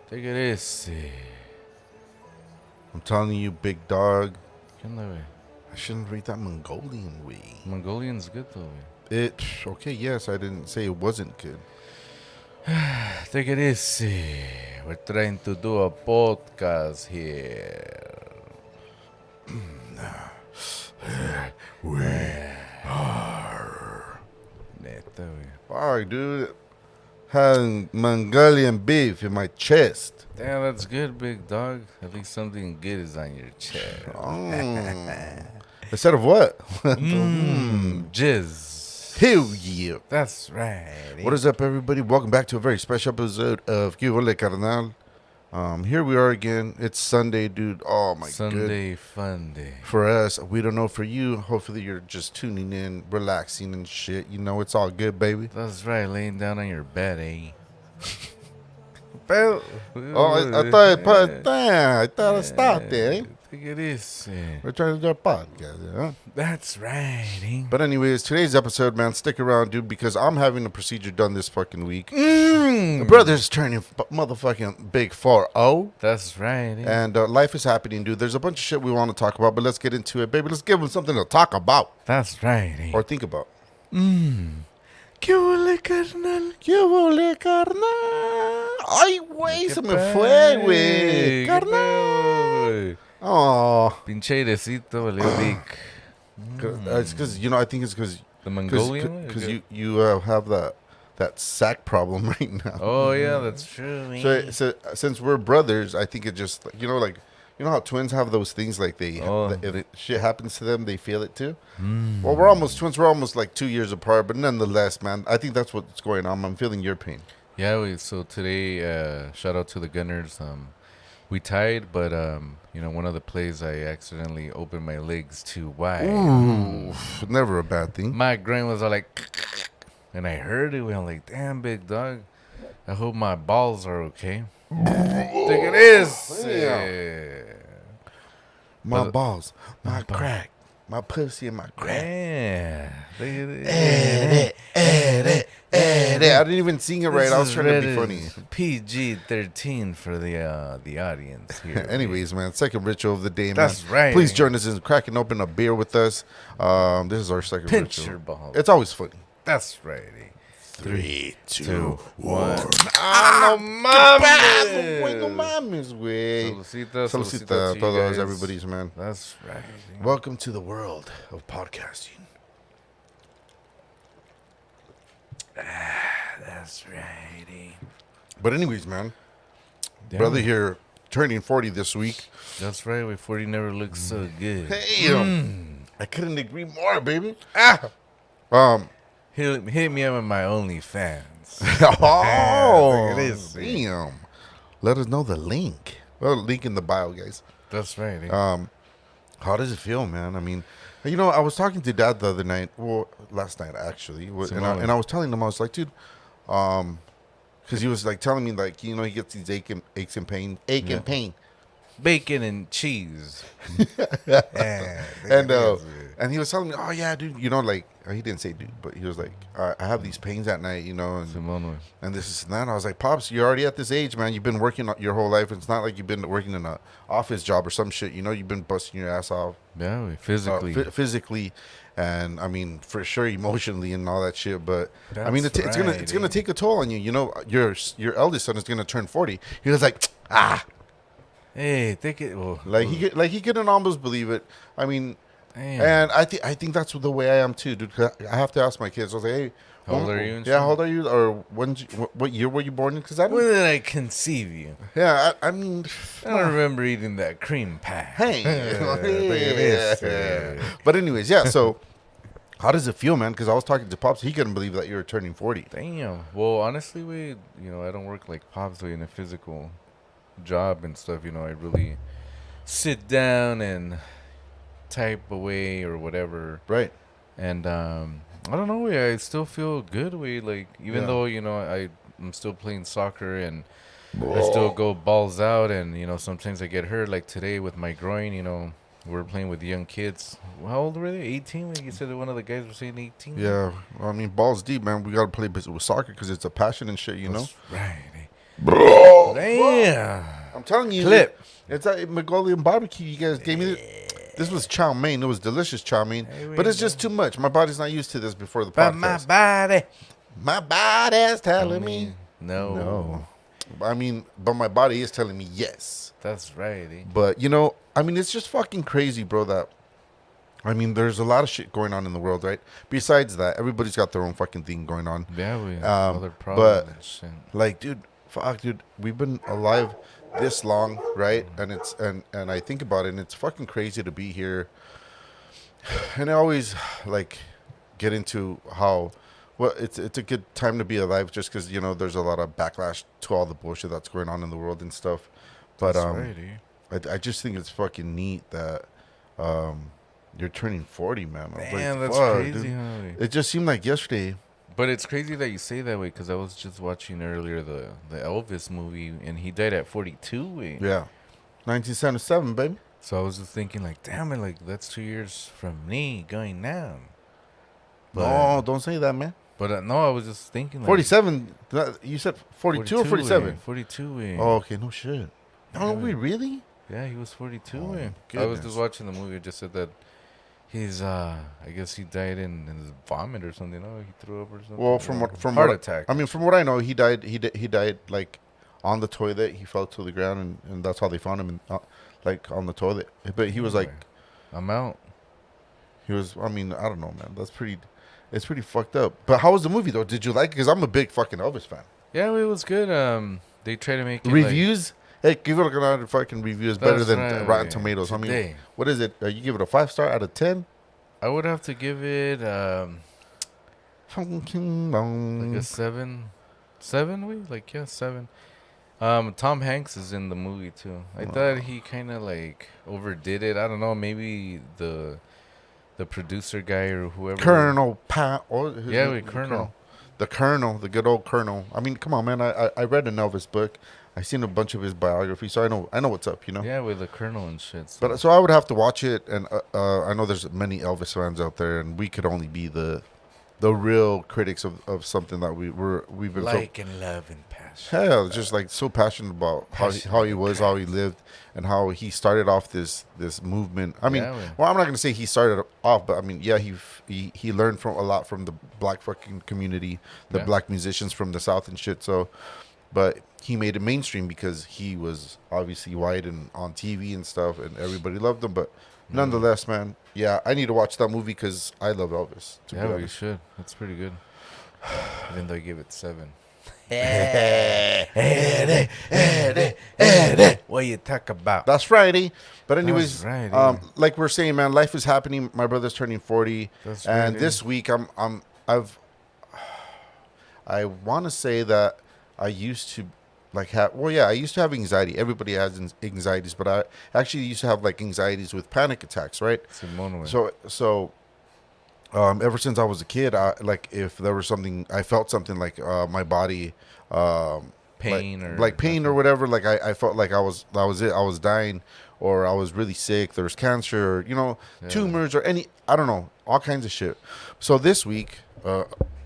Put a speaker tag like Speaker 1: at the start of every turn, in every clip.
Speaker 1: Take it easy.
Speaker 2: I'm telling you, big dog,
Speaker 1: ¿Qué onda, güey?
Speaker 2: I shouldn't rate that Mongolian way.
Speaker 1: Mongolian's good, though,
Speaker 2: Okay, yes, I didn't say it wasn't good.
Speaker 1: güey. Take it easy. We're trying to do a podcast here. Neta, güey.
Speaker 2: Fuck, dude. Had Mongolian beef in my chest.
Speaker 1: Damn, that's good, big dog. At least something good is on your chest.
Speaker 2: Instead of what?
Speaker 1: Jizz.
Speaker 2: Hell yeah.
Speaker 1: That's right.
Speaker 2: What is up, everybody? Welcome back to a very special episode of Que Ole Carnal. Here we are again. It's Sunday, dude. Oh, my god.
Speaker 1: Sunday fun day.
Speaker 2: For us, we don't know for you. Hopefully, you're just tuning in, relaxing and shit. You know, it's all good, baby.
Speaker 1: That's right, laying down on your bed, eh?
Speaker 2: Oh, I thought I stopped there, eh?
Speaker 1: Take it easy.
Speaker 2: We're trying to do a podcast, huh?
Speaker 1: That's right, eh?
Speaker 2: But anyways, today's episode, man, stick around, dude, because I'm having a procedure done this fucking week. The brother's turning motherfucking big 4-0.
Speaker 1: That's right, eh?
Speaker 2: And life is happening, dude. There's a bunch of shit we want to talk about, but let's get into it, baby. Let's give them something to talk about
Speaker 1: That's right, eh?
Speaker 2: or think about.
Speaker 1: ¿Qué ole, carnal?
Speaker 2: ¿Qué ole, carnal? Ay, güey, se me fue, güey. Carnal. Oh.
Speaker 1: Pinche airecito, valió big.
Speaker 2: It's because, I think it's because
Speaker 1: The Mongolian?
Speaker 2: Because you have that sack problem right now.
Speaker 1: Oh, yeah, that's true, eh?
Speaker 2: So since we're brothers, I think it just, like how twins have those things, like if shit happens to them, they feel it too. Well, we're almost twins. We're almost like 2 years apart, but nonetheless, man, I think that's what's going on. I'm feeling your pain.
Speaker 1: Yeah, so today, shout out to the Gunners. We tied, but, one of the plays I accidentally opened my legs too wide.
Speaker 2: Ooh, never a bad thing.
Speaker 1: My brain was all like, and I heard it. I'm like, damn, big dog. I hope my balls are okay. Think it is.
Speaker 2: My balls, my crack, my pussy, and my crack.
Speaker 1: Yeah. Look at it.
Speaker 2: I didn't even sing it right. I was trying to be funny.
Speaker 1: PG-13 for the audience here.
Speaker 2: Anyways, man, second ritual of the day, man.
Speaker 1: That's right.
Speaker 2: Please join us in cracking open a beer with us. This is our second
Speaker 1: Pinch
Speaker 2: ritual.
Speaker 1: your balls.
Speaker 2: It's always funny.
Speaker 1: That's right.
Speaker 2: 3,
Speaker 1: 2,
Speaker 2: 2,
Speaker 1: 1.
Speaker 2: Ah,
Speaker 1: no mames.
Speaker 2: Güey, no mames, güey. Saludcita a todos, everybody's, man.
Speaker 1: That's right.
Speaker 2: Welcome to the world of podcasting.
Speaker 1: That's right.
Speaker 2: But anyways, man,
Speaker 1: Damn.
Speaker 2: brother here turning 40 this week.
Speaker 1: That's right. Way 40 never looks so good.
Speaker 2: Hey, I couldn't agree more, baby.
Speaker 1: Hit me up with my OnlyFans.
Speaker 2: Oh,
Speaker 1: Look at this.
Speaker 2: damn. Let us know the link. Well, link in the bio, guys.
Speaker 1: That's right.
Speaker 2: How does it feel, man? I mean, I was talking to Dad the other night. Well, last night, actually. And I was telling him, I was like, dude, because he was like telling me, like, he gets these ache and pain.
Speaker 1: Bacon and cheese.
Speaker 2: And he was telling me, oh, yeah, dude, he didn't say dude, but he was like, I have these pains at night, and this is that. And I was like, Pops, you're already at this age, man. You've been working your whole life. It's not like you've been working in an office job or some shit. You've been busting your ass off.
Speaker 1: Yeah, physically.
Speaker 2: Physically, and I mean, for sure, emotionally and all that shit. But
Speaker 1: That's
Speaker 2: I mean, it's gonna take a toll on you. Your eldest son is gonna turn 40. He was like,
Speaker 1: Hey, take it. Well,
Speaker 2: he couldn't almost believe it. I mean.
Speaker 1: damn.
Speaker 2: And I think that's the way I am too, dude. 'Cause I have to ask my kids. I was like, "Hey,
Speaker 1: How old are you?
Speaker 2: Yeah, how old are you? Or what year were you born in?" Because
Speaker 1: when did I conceive you?
Speaker 2: Yeah, I mean,
Speaker 1: I don't remember eating that cream pie.
Speaker 2: Hey,
Speaker 1: Look at this.
Speaker 2: But anyways, yeah. So, how does it feel, man? Because I was talking to Pops. He couldn't believe that you were turning 40.
Speaker 1: Damn. Well, honestly, I don't work like Pops in a physical job and stuff. I really sit down and type away or whatever.
Speaker 2: Right.
Speaker 1: And I don't know, I still feel good, even though I'm still playing soccer and I still go balls out, and sometimes I get hurt, like today with my groin. We're playing with young kids. How old were they? 18? Like you said, one of the guys was saying 18.
Speaker 2: Yeah, I mean, balls deep, man. We gotta play with soccer because it's a passion and shit,
Speaker 1: That's right.
Speaker 2: Bro.
Speaker 1: Damn.
Speaker 2: telling you.
Speaker 1: Clip.
Speaker 2: It's a Mongolian barbecue. You guys gave me this was chow mein. It was delicious chow mein. But it's just too much. My body's not used to this before the
Speaker 1: But
Speaker 2: podcast.
Speaker 1: my
Speaker 2: My body's telling me.
Speaker 1: No.
Speaker 2: I mean, but my body is telling me yes.
Speaker 1: That's right. Eh?
Speaker 2: But, you know, I mean, it's just fucking crazy, bro, that, I mean, there's a lot of shit going on in the world, right? Besides that, everybody's got their own fucking thing going on.
Speaker 1: Yeah, we have other problems and shit.
Speaker 2: Like, dude, we've been alive this long, right? And it's, and I think about it, and it's fucking crazy to be here. And I always, like, get into how... Well, it's a good time to be alive just because, you know, there's a lot of backlash to all the bullshit that's going on in the world and stuff. But
Speaker 1: That's right,
Speaker 2: I just think it's fucking neat that you're turning 40, man.
Speaker 1: Damn, that's crazy, huh?
Speaker 2: It just seemed like yesterday.
Speaker 1: But it's crazy that you say that way because I was just watching earlier the Elvis movie and he died at 42. Way.
Speaker 2: Yeah. 1977, baby.
Speaker 1: So I was just thinking like, damn it, like that's 2 years from me going down.
Speaker 2: No, don't say that, man.
Speaker 1: But no, I was just thinking like
Speaker 2: 47. You said 42 or 47?
Speaker 1: 42. Eh.
Speaker 2: Oh, okay. No shit. Oh, we really?
Speaker 1: Yeah, he was 42.
Speaker 2: Oh,
Speaker 1: I was just watching the movie. It just said that he's, I guess he died in his vomit or something. Oh, he threw up or something.
Speaker 2: Well, from
Speaker 1: heart attack.
Speaker 2: I mean, from what I know, he died. He died like on the toilet. He fell to the ground, and that's how they found him, like on the toilet. But he was like,
Speaker 1: I'm out.
Speaker 2: He was. I mean, I don't know, man. That's pretty. It's pretty fucked up. But how was the movie though? Did you like it? Because I'm a big fucking Elvis fan.
Speaker 1: Yeah, it was good. They try to make it
Speaker 2: reviews. Hey, give it a fucking review. It's better than Rotten Tomatoes.
Speaker 1: Today.
Speaker 2: I mean, what is it? You give it a 5-star out of 10?
Speaker 1: I would have to give it like a 7. 7. Tom Hanks is in the movie too. I thought he kind of like overdid it. I don't know. Maybe the producer guy or whoever.
Speaker 2: Colonel Pat.
Speaker 1: Colonel.
Speaker 2: The Colonel, the good old Colonel. I mean, come on, man. I read an Elvis book. I seen a bunch of his biography, so I know what's up, you know.
Speaker 1: Yeah, with the Colonel and shit. So.
Speaker 2: But so I would have to watch it, and I know there's many Elvis fans out there, and we could only be the real critics of something that we've been
Speaker 1: and love and passion.
Speaker 2: Hell, just like so passionate about how he was, how he lived, and how he started off this movement. I mean, well, I'm not gonna say he started off, but I mean, yeah, he learned from a lot from the black fucking community, the black musicians from the South and shit. So, but he made it mainstream because he was obviously white and on TV and stuff, and everybody loved him. But nonetheless, man, yeah, I need to watch that movie because I love Elvis.
Speaker 1: Yeah, you should. That's pretty good. Even though I gave it 7. What you talk about?
Speaker 2: That's Friday. But anyways,
Speaker 1: right,
Speaker 2: like we're saying, man, life is happening. My brother's turning 40, and this week I want to say that I used to I used to have anxiety. Everybody has anxieties, but I actually used to have like anxieties with panic attacks, right? So ever since I was a kid, if there was something, I felt something like my body,
Speaker 1: pain
Speaker 2: or whatever. Like I felt like I was dying, or I was really sick. There's cancer, or, tumors, or I don't know, all kinds of shit. So this week,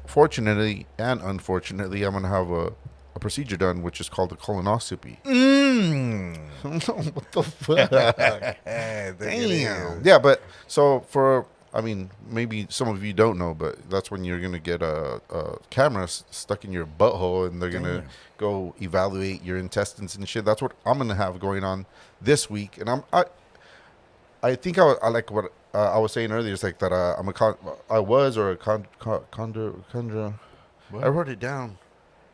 Speaker 2: fortunately and unfortunately, I'm gonna have a procedure done, which is called a colonoscopy. What the fuck? Damn. Yeah, but so maybe some of you don't know, but that's when you're gonna get a camera stuck in your butthole, and they're gonna go evaluate your intestines and shit. That's what I'm gonna have going on this week, and I think I like what I was saying earlier. It's like that I wrote it down.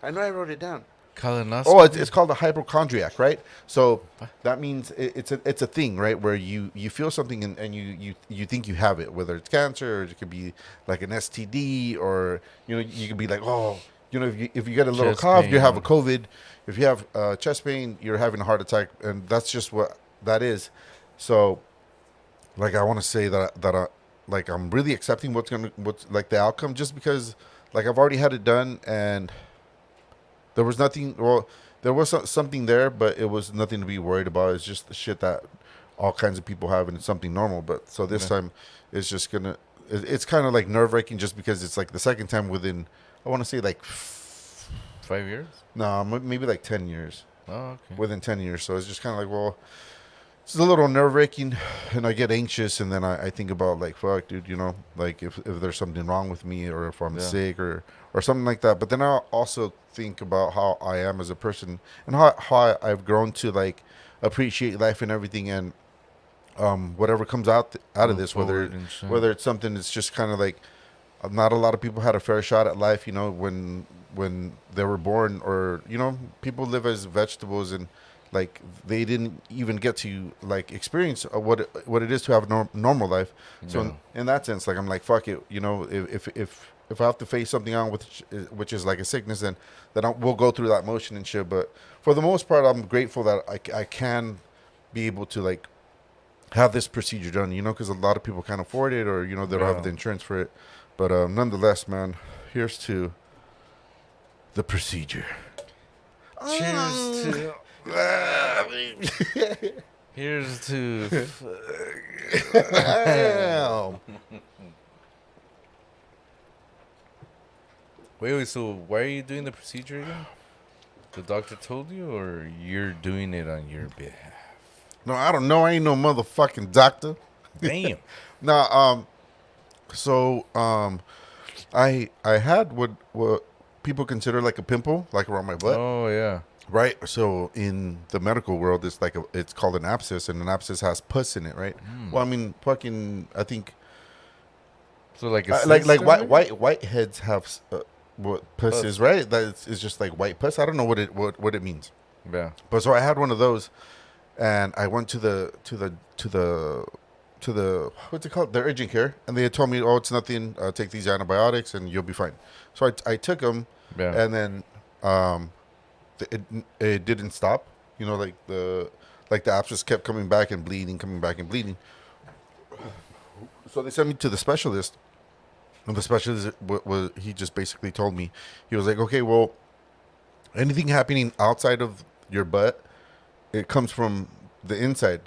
Speaker 2: I know I wrote it down.
Speaker 1: Colonoscopy?
Speaker 2: Oh, it's called a hypochondriac, right? So that means it's a thing, right? Where you feel something and you think you have it, whether it's cancer or it could be like an STD, or you could be like, oh, if you get a little
Speaker 1: chest
Speaker 2: cough,
Speaker 1: pain,
Speaker 2: you have a COVID. If you have chest pain, you're having a heart attack, and that's just what that is. So, like, I want to say that I'm really accepting what's like the outcome, just because like I've already had it done, and there was nothing. Well, there was something there, but it was nothing to be worried about. It's just the shit that all kinds of people have, and it's something normal. But so this time, it's just it's kind of like nerve wracking, just because it's like the second time within, I want to say like
Speaker 1: 5 years.
Speaker 2: No, maybe like 10 years.
Speaker 1: Oh, okay.
Speaker 2: within 10 years. So it's just kind of like, well, it's a little nerve wracking, and I get anxious, and then I think about like, fuck, dude, like if there's something wrong with me, or if I'm
Speaker 1: Yeah.
Speaker 2: sick, or something like that. But then I also think about how I am as a person, and how I've grown to like appreciate life and everything, and whatever comes out of
Speaker 1: Move
Speaker 2: this,
Speaker 1: forward and shit.
Speaker 2: whether it's something that's just kind of like, not a lot of people had a fair shot at life, when they were born, or people live as vegetables, and like they didn't even get to like experience what it is to have a normal life. So
Speaker 1: Yeah.
Speaker 2: in that sense, like I'm like, fuck it, if I have to face something on which is like a sickness, then we'll go through that motion and shit. But for the most part, I'm grateful that I can be able to like have this procedure done, because a lot of people can't afford it, or they don't have the insurance for it. But nonetheless, man, here's to the procedure.
Speaker 1: Cheers to. Here's to.
Speaker 2: Damn.
Speaker 1: Wait. So why are you doing the procedure again? The doctor told you, or you're doing it on your behalf?
Speaker 2: No, I don't know. I ain't no motherfucking doctor.
Speaker 1: Damn.
Speaker 2: Nah, I had what people consider like a pimple, like around my butt.
Speaker 1: Oh yeah.
Speaker 2: Right. So in the medical world, it's called an abscess, and an abscess has pus in it, right? Well, I mean, fucking, I think
Speaker 1: So like a
Speaker 2: like
Speaker 1: cyst or maybe?
Speaker 2: whiteheads have what pus is, right? That it's just like white pus. I don't know what it means.
Speaker 1: Yeah.
Speaker 2: But so I had one of those, and I went to the what's it called, the urgent care, and they had told me, oh, it's nothing. Take these antibiotics and you'll be fine. So I took them,
Speaker 1: Yeah.
Speaker 2: and then it didn't stop. Like the abscess kept coming back and bleeding, coming back and bleeding. So they sent me to the specialist, and the specialist was he just basically told me, he was like, okay, well, anything happening outside of your butt, it comes from the inside.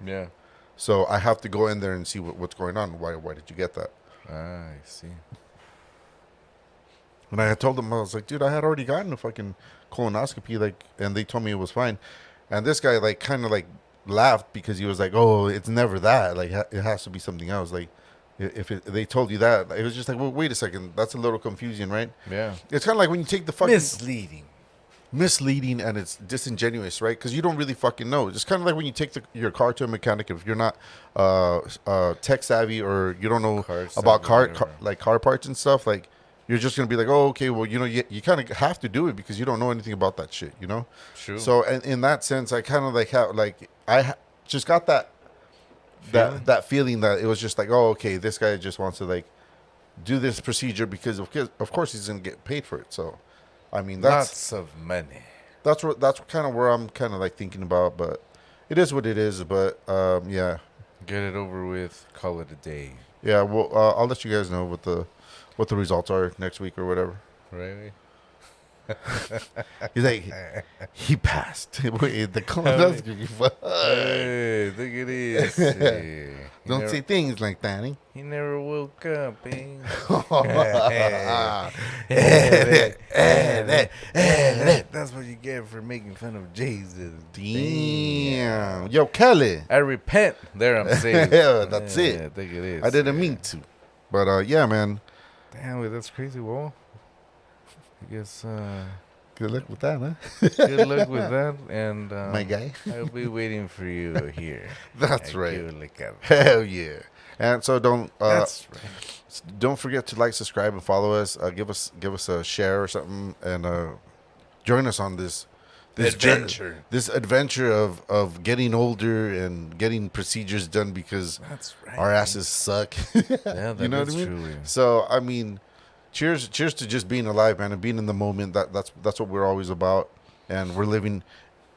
Speaker 1: Yeah.
Speaker 2: So I have to go in there and see what's going on. Why did you get that?
Speaker 1: I see.
Speaker 2: And I had told them, I was like, dude, I had already gotten a fucking colonoscopy, like, and they told me it was fine. And this guy, like, kind of like laughed, because he was like, oh, it's never that. Like, it has to be something else. Like, if they told you that, it was just like, well, wait a second, that's a little confusing, right?
Speaker 1: Yeah.
Speaker 2: It's kind of like when you take the fucking
Speaker 1: Misleading.
Speaker 2: and it's disingenuous, right? Because you don't really fucking know. It's kind of like when you take your car to a mechanic. If you're not tech savvy, or you don't know about car parts and stuff, like, you're just gonna be like, oh, okay, well, you kind of have to do it because you don't know anything about that shit,
Speaker 1: True.
Speaker 2: So in that sense, I kind of like have like just got that feeling that it was just like, oh, okay, this guy just wants to like do this procedure because of course he's gonna get paid for it. So, I mean,
Speaker 1: Lots of money.
Speaker 2: that's kind of where I'm kind of like thinking about, but it is what it is. But yeah,
Speaker 1: Get it over with. Call it a day.
Speaker 2: yeah. Well, I'll let you guys know what the results are next week or whatever.
Speaker 1: Right?
Speaker 2: He's like, he passed. Wait, the colonoscopy.
Speaker 1: Hey, look at this. Hey,
Speaker 2: Don't say things like that, eh?
Speaker 1: He never woke up, eh? That's what you get for making fun of Jesus.
Speaker 2: Damn. Yo, Kelly.
Speaker 1: I repent. There, I'm saved.
Speaker 2: Yeah, that's it.
Speaker 1: Look at this.
Speaker 2: I didn't mean to. But yeah, man.
Speaker 1: Damn, wait, that's crazy, Wall. I guess,
Speaker 2: Good luck with that, huh?
Speaker 1: good luck with that. And
Speaker 2: My guy.
Speaker 1: I'll be waiting for you here.
Speaker 2: That's
Speaker 1: At
Speaker 2: right.
Speaker 1: Culiacán.
Speaker 2: Hell yeah. And so don't
Speaker 1: That's
Speaker 2: forget to like, subscribe, and follow us. Give us a share or something, and join us on this
Speaker 1: adventure.
Speaker 2: this adventure of getting older and getting procedures done because
Speaker 1: That's right.
Speaker 2: our asses suck.
Speaker 1: Yeah,
Speaker 2: You know what I mean?
Speaker 1: Truly.
Speaker 2: So I mean, cheers to just being alive, man, and being in the moment. That's what we're always about, and we're living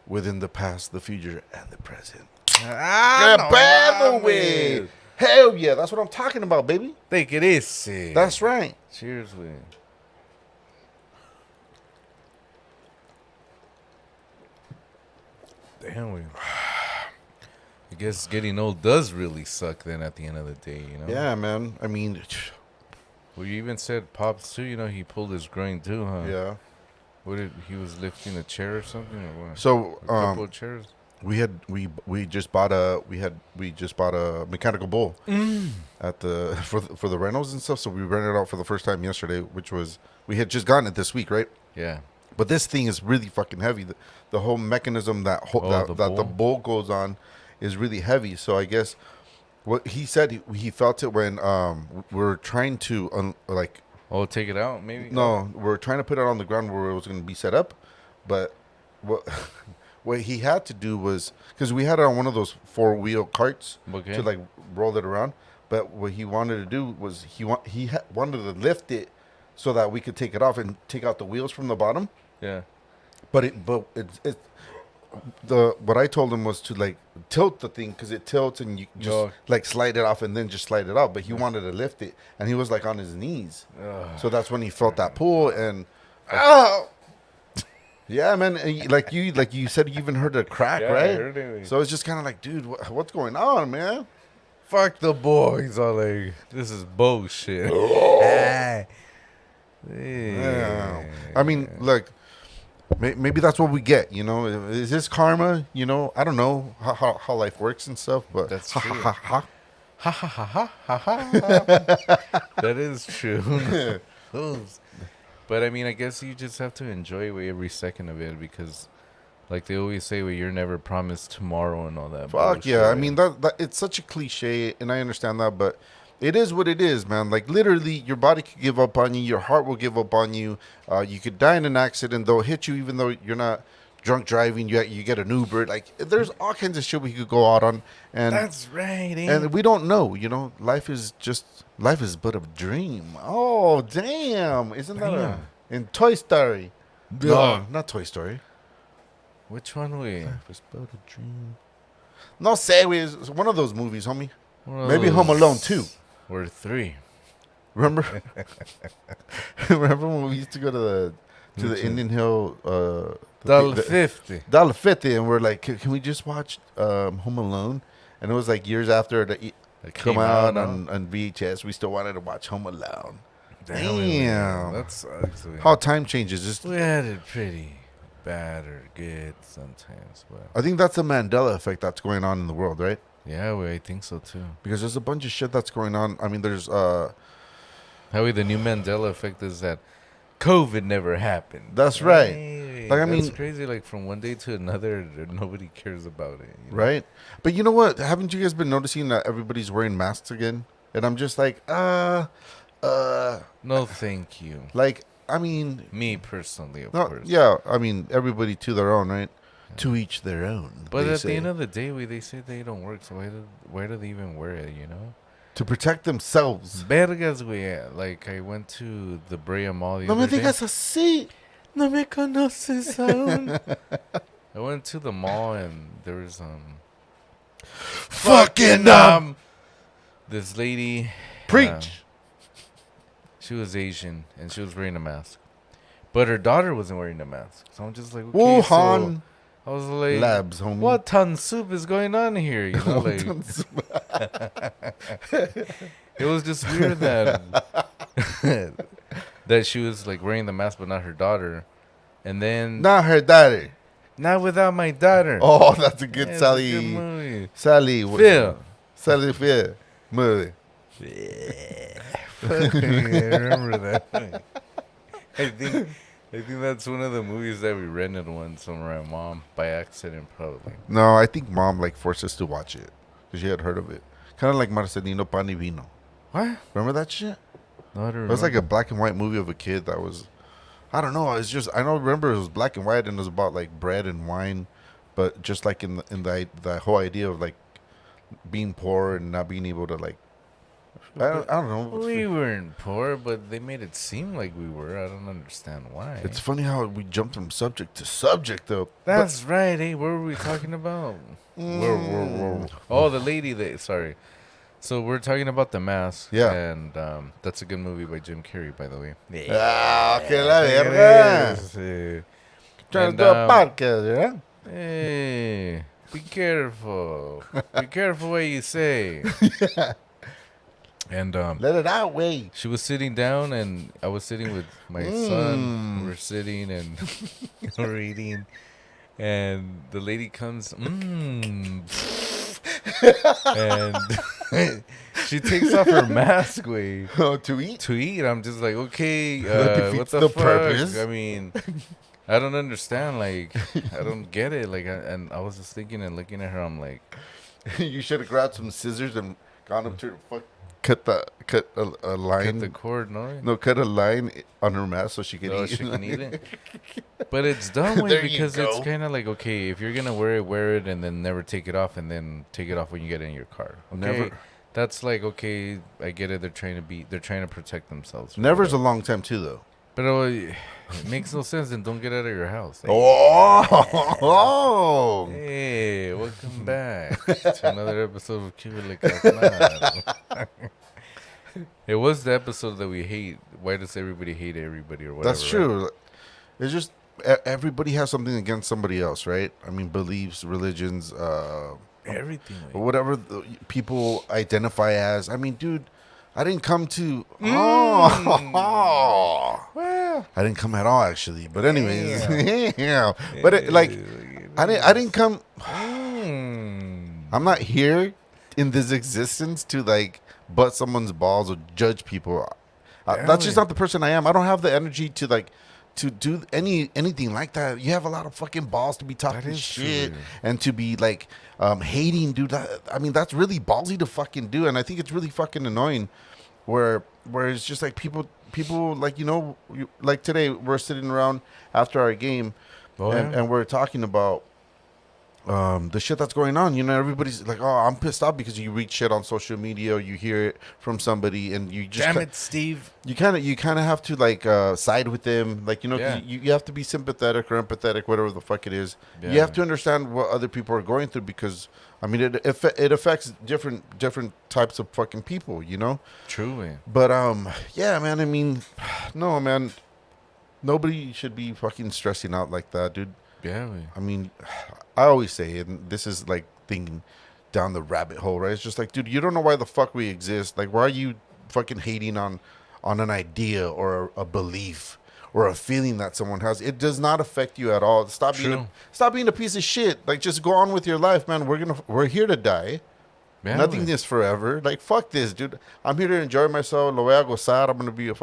Speaker 2: within the past, the future, and the present.
Speaker 1: Ah,
Speaker 2: By the way, hell yeah, that's what I'm talking about, baby.
Speaker 1: Take it easy.
Speaker 2: That's right.
Speaker 1: Cheers, man. Damn, we. I guess getting old does really suck then at the end of the day, you know?
Speaker 2: Yeah, man. I mean,
Speaker 1: Well, you even said Pops too, he pulled his groin too, huh?
Speaker 2: yeah.
Speaker 1: What did he was lifting a chair or something or what?
Speaker 2: So
Speaker 1: A couple of chairs.
Speaker 2: we just bought a mechanical bull at the for the rentals and stuff. So we rented it out for the first time yesterday, which was we had just gotten it this week, right?
Speaker 1: Yeah.
Speaker 2: But this thing is really fucking heavy. The whole mechanism that the bull goes on is really heavy. So I guess what he said he felt it when we're trying to
Speaker 1: Oh, take it out, maybe?
Speaker 2: no, we're trying to put it on the ground where it was going to be set up, but what what he had to do was because we had it on one of those 4-wheel carts to like roll it around. But what he wanted to do was he wanted to lift it so that we could take it off and take out the wheels from the bottom.
Speaker 1: Yeah.
Speaker 2: But what I told him was to like tilt the thing because it tilts and you just like slide it off and then just slide it out. But he wanted to lift it and he was like on his knees. So that's when he felt that pull and yeah, man. And like you said, you even heard a crack, right? I heard it. So it's just kind of like, dude, what's going on, man?
Speaker 1: Fuck the boys. All like, this is bullshit.
Speaker 2: Yeah. I mean, look. Maybe that's what we get, you know. Is this karma? You know, I don't know how life works and stuff, but
Speaker 1: that's true. Ha ha ha ha ha. That is true. But I mean, I guess you just have to enjoy every second of it because, like they always say, well, you're never promised tomorrow and all that.
Speaker 2: Fuck bullshit. Yeah, I mean that it's such a cliche, and I understand that, but. It is what it is, man. Like, literally, your body could give up on you. Your heart will give up on you. You could die in an accident. They'll hit you even though you're not drunk driving. You get an Uber. Like, there's all kinds of shit we could go out on. And
Speaker 1: that's right.
Speaker 2: And we don't know, you know. Life is but a dream. Oh, damn. Isn't that in Toy Story? No, not Toy Story.
Speaker 1: Which one we?
Speaker 2: Life is but a dream. No sé, it's one of those movies, homie. Maybe Home Alone 2.
Speaker 1: Or 3.
Speaker 2: Remember? Remember when we used to go to the Indian Hill $1.50, and we're like, can we just watch Home Alone? And it was like years after it come out on VHS. We still wanted to watch Home Alone. Damn.
Speaker 1: That sucks.
Speaker 2: How time changes.
Speaker 1: We had it pretty bad or good sometimes. But
Speaker 2: I think that's the Mandela effect that's going on in the world, right?
Speaker 1: Yeah, I think so too.
Speaker 2: Because there's a bunch of shit that's going on. I mean, there's
Speaker 1: Howie, the new Mandela effect is that COVID never happened.
Speaker 2: That's right. Like, I mean,
Speaker 1: it's crazy. Like from one day to another, nobody cares about it. You know?
Speaker 2: Right. But you know what? Haven't you guys been noticing that everybody's wearing masks again? And I'm just like, no,
Speaker 1: thank you.
Speaker 2: Like, I mean,
Speaker 1: me personally, of course.
Speaker 2: Yeah, I mean, everybody to their own, right? To each their own.
Speaker 1: But at the end of the day, they say they don't work, so why do they even wear it, you know?
Speaker 2: To protect themselves.
Speaker 1: Vergas, güey. Like, I went to the Brea Mall the other day.
Speaker 2: No me digas así.
Speaker 1: No me conoces aún. I went to the mall, and there was, this lady.
Speaker 2: Preach.
Speaker 1: She was Asian, and she was wearing a mask. But her daughter wasn't wearing a mask. So I'm just like, okay,
Speaker 2: Wuhan.
Speaker 1: So I was like,
Speaker 2: labs, homie.
Speaker 1: What ton soup is going on here? You know, like it was just weird that that she was like wearing the mask, but not her daughter. And then
Speaker 2: not her daughter.
Speaker 1: Not without my daughter.
Speaker 2: Oh, that's a good Sally.
Speaker 1: That's a good movie.
Speaker 2: Sally
Speaker 1: Phil.
Speaker 2: Sally Phil movie.
Speaker 1: I remember that. I think that's one of the movies that we rented once from my mom by accident, probably.
Speaker 2: No, I think mom like forced us to watch it because she had heard of it. Kind of like Marcelino Pan y Vino.
Speaker 1: What?
Speaker 2: Remember that shit?
Speaker 1: No, I don't remember.
Speaker 2: It was like a black and white movie of a kid that was, I don't know. It's just I don't remember it was black and white and it was about like bread and wine, but just like in the whole idea of like being poor and not being able to like. I don't know.
Speaker 1: We weren't poor, but they made it seem like we were. I don't understand why.
Speaker 2: It's funny how we jumped from subject to subject, though.
Speaker 1: That's right. Hey, what were we talking about? Oh, the lady. Sorry. So we're talking about The Mask.
Speaker 2: Yeah.
Speaker 1: And that's a good movie by Jim Carrey, by the way.
Speaker 2: Ah, que la verga. Trying to do a podcast, yeah?
Speaker 1: Hey, be careful. Be careful what you say.
Speaker 2: Yeah.
Speaker 1: And
Speaker 2: let it out, way.
Speaker 1: she was sitting down, and I was sitting with my son. We're sitting and we're eating, and the lady comes, and she takes off her mask, way.
Speaker 2: Oh, to eat?
Speaker 1: To eat. I'm just like, okay,
Speaker 2: That
Speaker 1: what
Speaker 2: defeats
Speaker 1: the
Speaker 2: the
Speaker 1: fuck?
Speaker 2: purpose.
Speaker 1: I mean, I don't understand. Like, I don't get it. Like, and I was just thinking and looking at her. I'm like,
Speaker 2: You should have grabbed some scissors and gone up to her. Fuck. Cut a line.
Speaker 1: cut the cord, no?
Speaker 2: No, cut a line on her mask so she can eat.
Speaker 1: She can eat it. But it's dumb way
Speaker 2: There you
Speaker 1: because
Speaker 2: go.
Speaker 1: it's kind of like, okay, if you're gonna wear it, and then never take it off, and then take it off when you get in your car. Okay?
Speaker 2: Never.
Speaker 1: That's like, okay, I get it. They're trying to protect themselves.
Speaker 2: Never's a long time too, though.
Speaker 1: But it makes no sense. And don't get out of your house.
Speaker 2: Oh.
Speaker 1: Hey, welcome back to another episode of Cuba Le Carnal. It was the episode that we hate. Why does everybody hate everybody or whatever?
Speaker 2: That's true.
Speaker 1: Right?
Speaker 2: It's just everybody has something against somebody else, right? I mean, beliefs, religions,
Speaker 1: Everything.
Speaker 2: whatever people identify as. I mean, dude, I didn't come to.
Speaker 1: Well,
Speaker 2: I didn't come at all, actually. But anyways, yeah. But I didn't come. I'm not here in this existence to like butt someone's balls or judge people. That's just not the person I am. I don't have the energy to like to do anything like that. You have a lot of fucking balls to be talking shit and to be like hating, dude. I mean, that's really ballsy to fucking do, and I think it's really fucking annoying. Where it's just like people like, you know, like today we're sitting around after our game, and we're talking about the shit that's going on. You know, everybody's like, oh, I'm pissed off because you read shit on social media or you hear it from somebody and you just
Speaker 1: damn it, Steve.
Speaker 2: You kind of have to like side with them, like, you know, you have to be sympathetic or empathetic, whatever the fuck it is. Yeah. You have to understand what other people are going through because I mean it affects different types of fucking people, you know.
Speaker 1: True, man.
Speaker 2: But yeah, man. I mean, no, man. Nobody should be fucking stressing out like that, dude.
Speaker 1: Yeah, man.
Speaker 2: I mean, I always say, and this is like thinking down the rabbit hole, right? It's just like, dude, you don't know why the fuck we exist. Like, why are you fucking hating on an idea or a belief or a feeling that someone has? It does not affect you at all. Stop being a piece of shit. Like, just go on with your life, man. We're here to die. Yeah, nothing is forever. Like, fuck this, dude. I'm here to enjoy myself. Lo voy a gozar. I'm gonna be a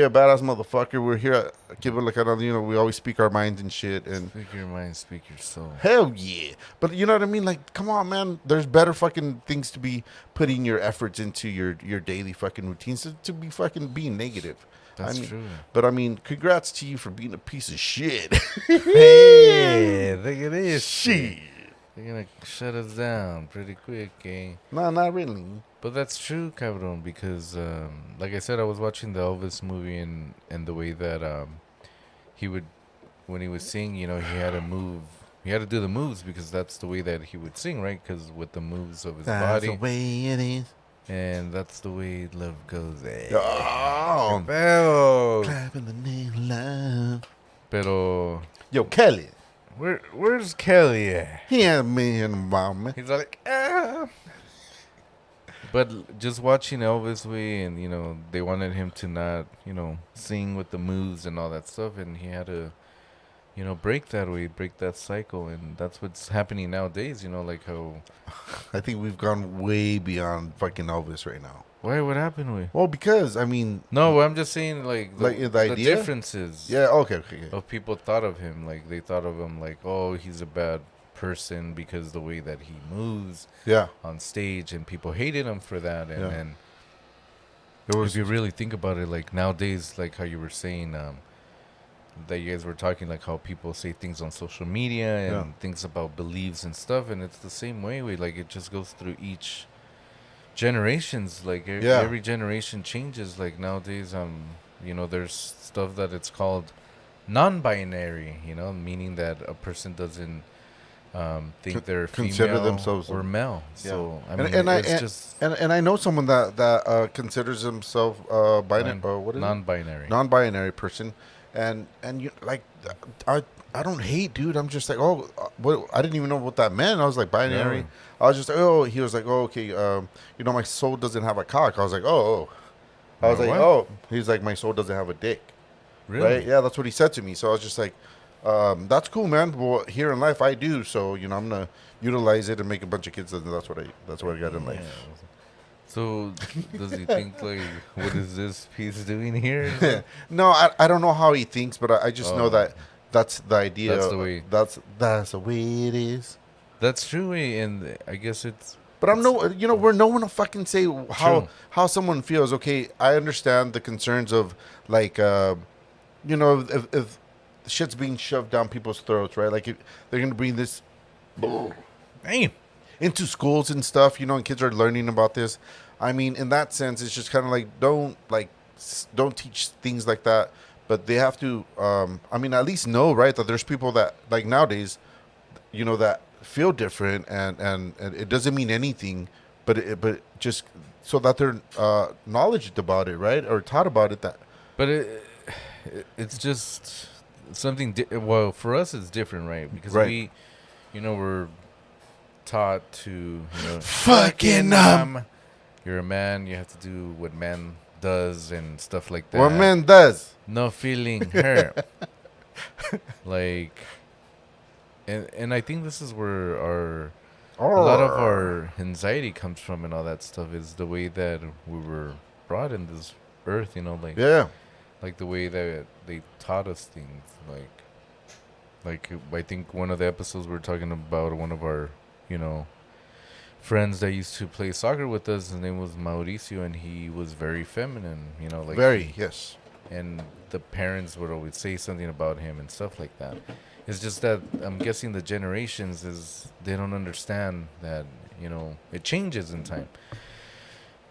Speaker 2: badass motherfucker. We're here at Cuba Le Carnal. You know, we always speak our minds and shit. And
Speaker 1: speak your mind, speak your soul.
Speaker 2: Hell yeah. But you know what I mean? Like, come on, man. There's better fucking things to be putting your efforts into your daily fucking routines to be fucking being negative.
Speaker 1: That's true.
Speaker 2: But I mean, congrats to you for being a piece of shit.
Speaker 1: Hey, look at this
Speaker 2: shit.
Speaker 1: They're gonna shut us down pretty quick, eh?
Speaker 2: No, not really.
Speaker 1: But that's true, cabron, because like I said, I was watching the Elvis movie and the way that he would, when he was singing, you know, he had to move. He had to do the moves because that's the way that he would sing, right? Because with the moves of his body.
Speaker 2: That's the way it is.
Speaker 1: And that's the way love goes. Eh.
Speaker 2: Oh.
Speaker 1: Pero.
Speaker 2: Clapping the name love.
Speaker 1: Pero.
Speaker 2: Yo, Kelly.
Speaker 1: Where's Kelly at?
Speaker 2: He ain't me in the moment.
Speaker 1: He's like, ah. But just watching Elvis way, and you know, they wanted him to not, you know, sing with the moves and all that stuff, and he had to, you know, break that cycle, and that's what's happening nowadays. You know, like how
Speaker 2: I think we've gone way beyond fucking Elvis right now.
Speaker 1: Why? What happened with?
Speaker 2: Well, because I mean,
Speaker 1: no, I'm just saying like
Speaker 2: the idea?
Speaker 1: Differences.
Speaker 2: Yeah. Okay.
Speaker 1: Of people thought of him, like they thought of him like, oh, he's a bad person because the way that he moves on stage, and people hated him for that. And then if you really think about it, like nowadays, like how you were saying that you guys were talking, like how people say things on social media and things about beliefs and stuff, and it's the same way. Like it just goes through each generations. Like every generation changes. Like nowadays, you know, there's stuff that it's called non-binary, you know, meaning that a person doesn't think they're
Speaker 2: consider
Speaker 1: female
Speaker 2: themselves
Speaker 1: or male. So I mean,
Speaker 2: and I know someone that considers himself binary. What is
Speaker 1: non-binary?
Speaker 2: Non-binary person, and you like, I don't hate, dude. I'm just like, oh, what? I didn't even know what that meant. I was like binary.
Speaker 1: Yeah.
Speaker 2: I was just like, oh. He was like, oh, okay. My soul doesn't have a cock. I was like, oh. I was like,
Speaker 1: What?
Speaker 2: oh. He's like, my soul doesn't have a dick.
Speaker 1: Really?
Speaker 2: Right? Yeah, that's what he said to me. So I was just like, that's cool, man. Well, here in life, I do. So I'm gonna utilize it and make a bunch of kids. And that's what I got in
Speaker 1: Yeah.
Speaker 2: life.
Speaker 1: So, does he think like, what is this piece doing here?
Speaker 2: No, I don't know how he thinks, but I just know
Speaker 1: Oh.
Speaker 2: that that's the idea.
Speaker 1: That's the way.
Speaker 2: That's the way it is.
Speaker 1: That's true, and I guess it's.
Speaker 2: But we're no one to fucking say
Speaker 1: True.
Speaker 2: how someone feels. Okay, I understand the concerns of like, if shit's being shoved down people's throats, right? Like if they're gonna bring this
Speaker 1: Damn.
Speaker 2: into schools and stuff, and kids are learning about this. I mean, in that sense, it's just kind of like don't teach things like that. But they have to, at least know, right, that there's people that like nowadays, that feel different, and it doesn't mean anything, but just so that they're knowledgeable about it, right, or taught about it.
Speaker 1: But it's just something. Well, for us, it's different, right? Because
Speaker 2: Right.
Speaker 1: we're taught to,
Speaker 2: Fucking
Speaker 1: you're a man. You have to do what man does and stuff like that.
Speaker 2: what man does.
Speaker 1: No feeling hurt. Like, and I think this is where a lot of our anxiety comes from and all that stuff is the way that we were brought in this earth, like
Speaker 2: Yeah.
Speaker 1: like the way that they taught us things, like I think one of the episodes we were talking about one of our, friends that used to play soccer with us. His name was Mauricio, and he was very feminine, like
Speaker 2: Very, yes.
Speaker 1: and the parents would always say something about him and stuff like that. It's just that I'm guessing the generations they don't understand that it changes in time.